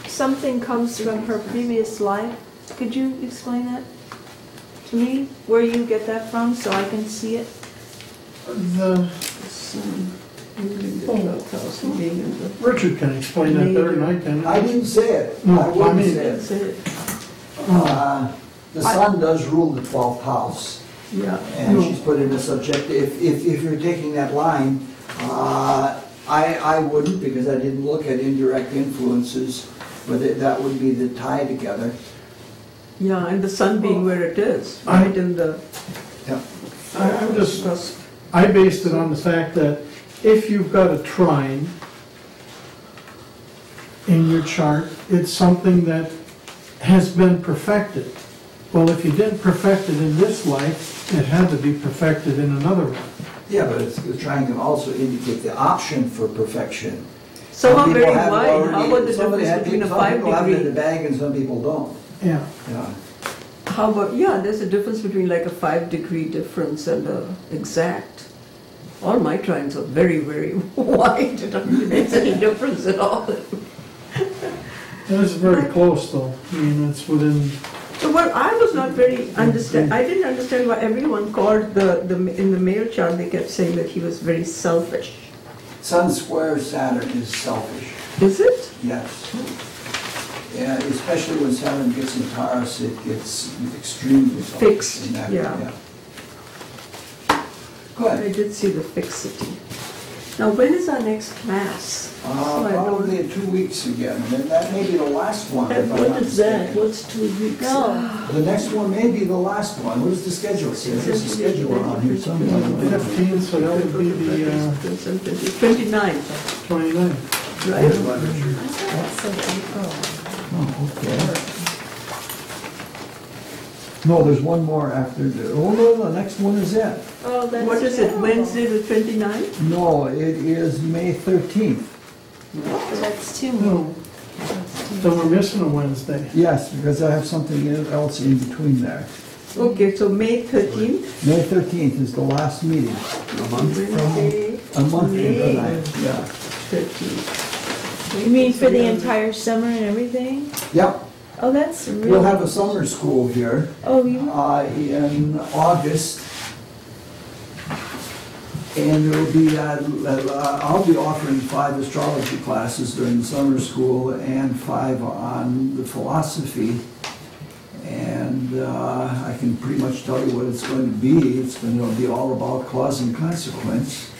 something comes from her previous life. Could you explain that to me? Where you get that from so I can see it? The, Sun, ruling the 12th house, being in the... Richard can explain that better than I can. I didn't say it. No, I wouldn't I mean- say That's it. it. The sun does rule the 12th house, Yeah. and No. she's put in a subject. If you're taking that line, I wouldn't, because I didn't look at indirect influences, but that would be the tie together. Yeah, and the sun being where it is, right in the... Yeah. I'm just, cusp. I based it on the fact that if you've got a trine in your chart, it's something that has been perfected. Well, if you didn't perfect it in this life, it had to be perfected in another one. Yeah, but the trine can also indicate the option for perfection. Some are people very have it wide. already- How about the somebody difference had- between a Some people have it in the 5-degree? bag and some people don't. Yeah. Yeah. How about, yeah, there's a difference between like a 5-degree difference and a exact. All my trines are very, very wide. It doesn't make any difference at all. It's very close though. I mean, it's within, So what I was not very understand, I didn't understand why everyone called in the male chart, they kept saying that he was very selfish. Sun square Saturn is selfish, Is it? yes. Yeah, especially when Saturn gets in Taurus, it gets extremely selfish. Fixed, in that, yeah. Go I ahead. did see the fixity. Now, when is our next class? So I don't- Probably in 2 weeks again, and that may be the last one. And if I'm what not is that? mistaken. What's 2 weeks? No. The next one may be the last one. What does the schedule say? There's a schedule on here somewhere. 15, so that would be the 29th, 29th. right? Oh, okay. No, there's one more after, no, the next one is it. Oh, that's What is it, terrible. Wednesday the 29th? No, it is May 13th. That's too No, so we're missing a Wednesday. Yes, because I have something else in between there. Okay, so May 13th, May 13th is the last meeting. Wednesday, A month from May tonight, yeah. 13th. You mean for the entire summer and everything? Yep, Oh, that's really... we'll have a summer school here Oh, you... in August. And there will be, I'll be offering 5 astrology classes during the summer school and 5 on the philosophy. And I can pretty much tell you what it's going to be. It's going to be all about cause and consequence.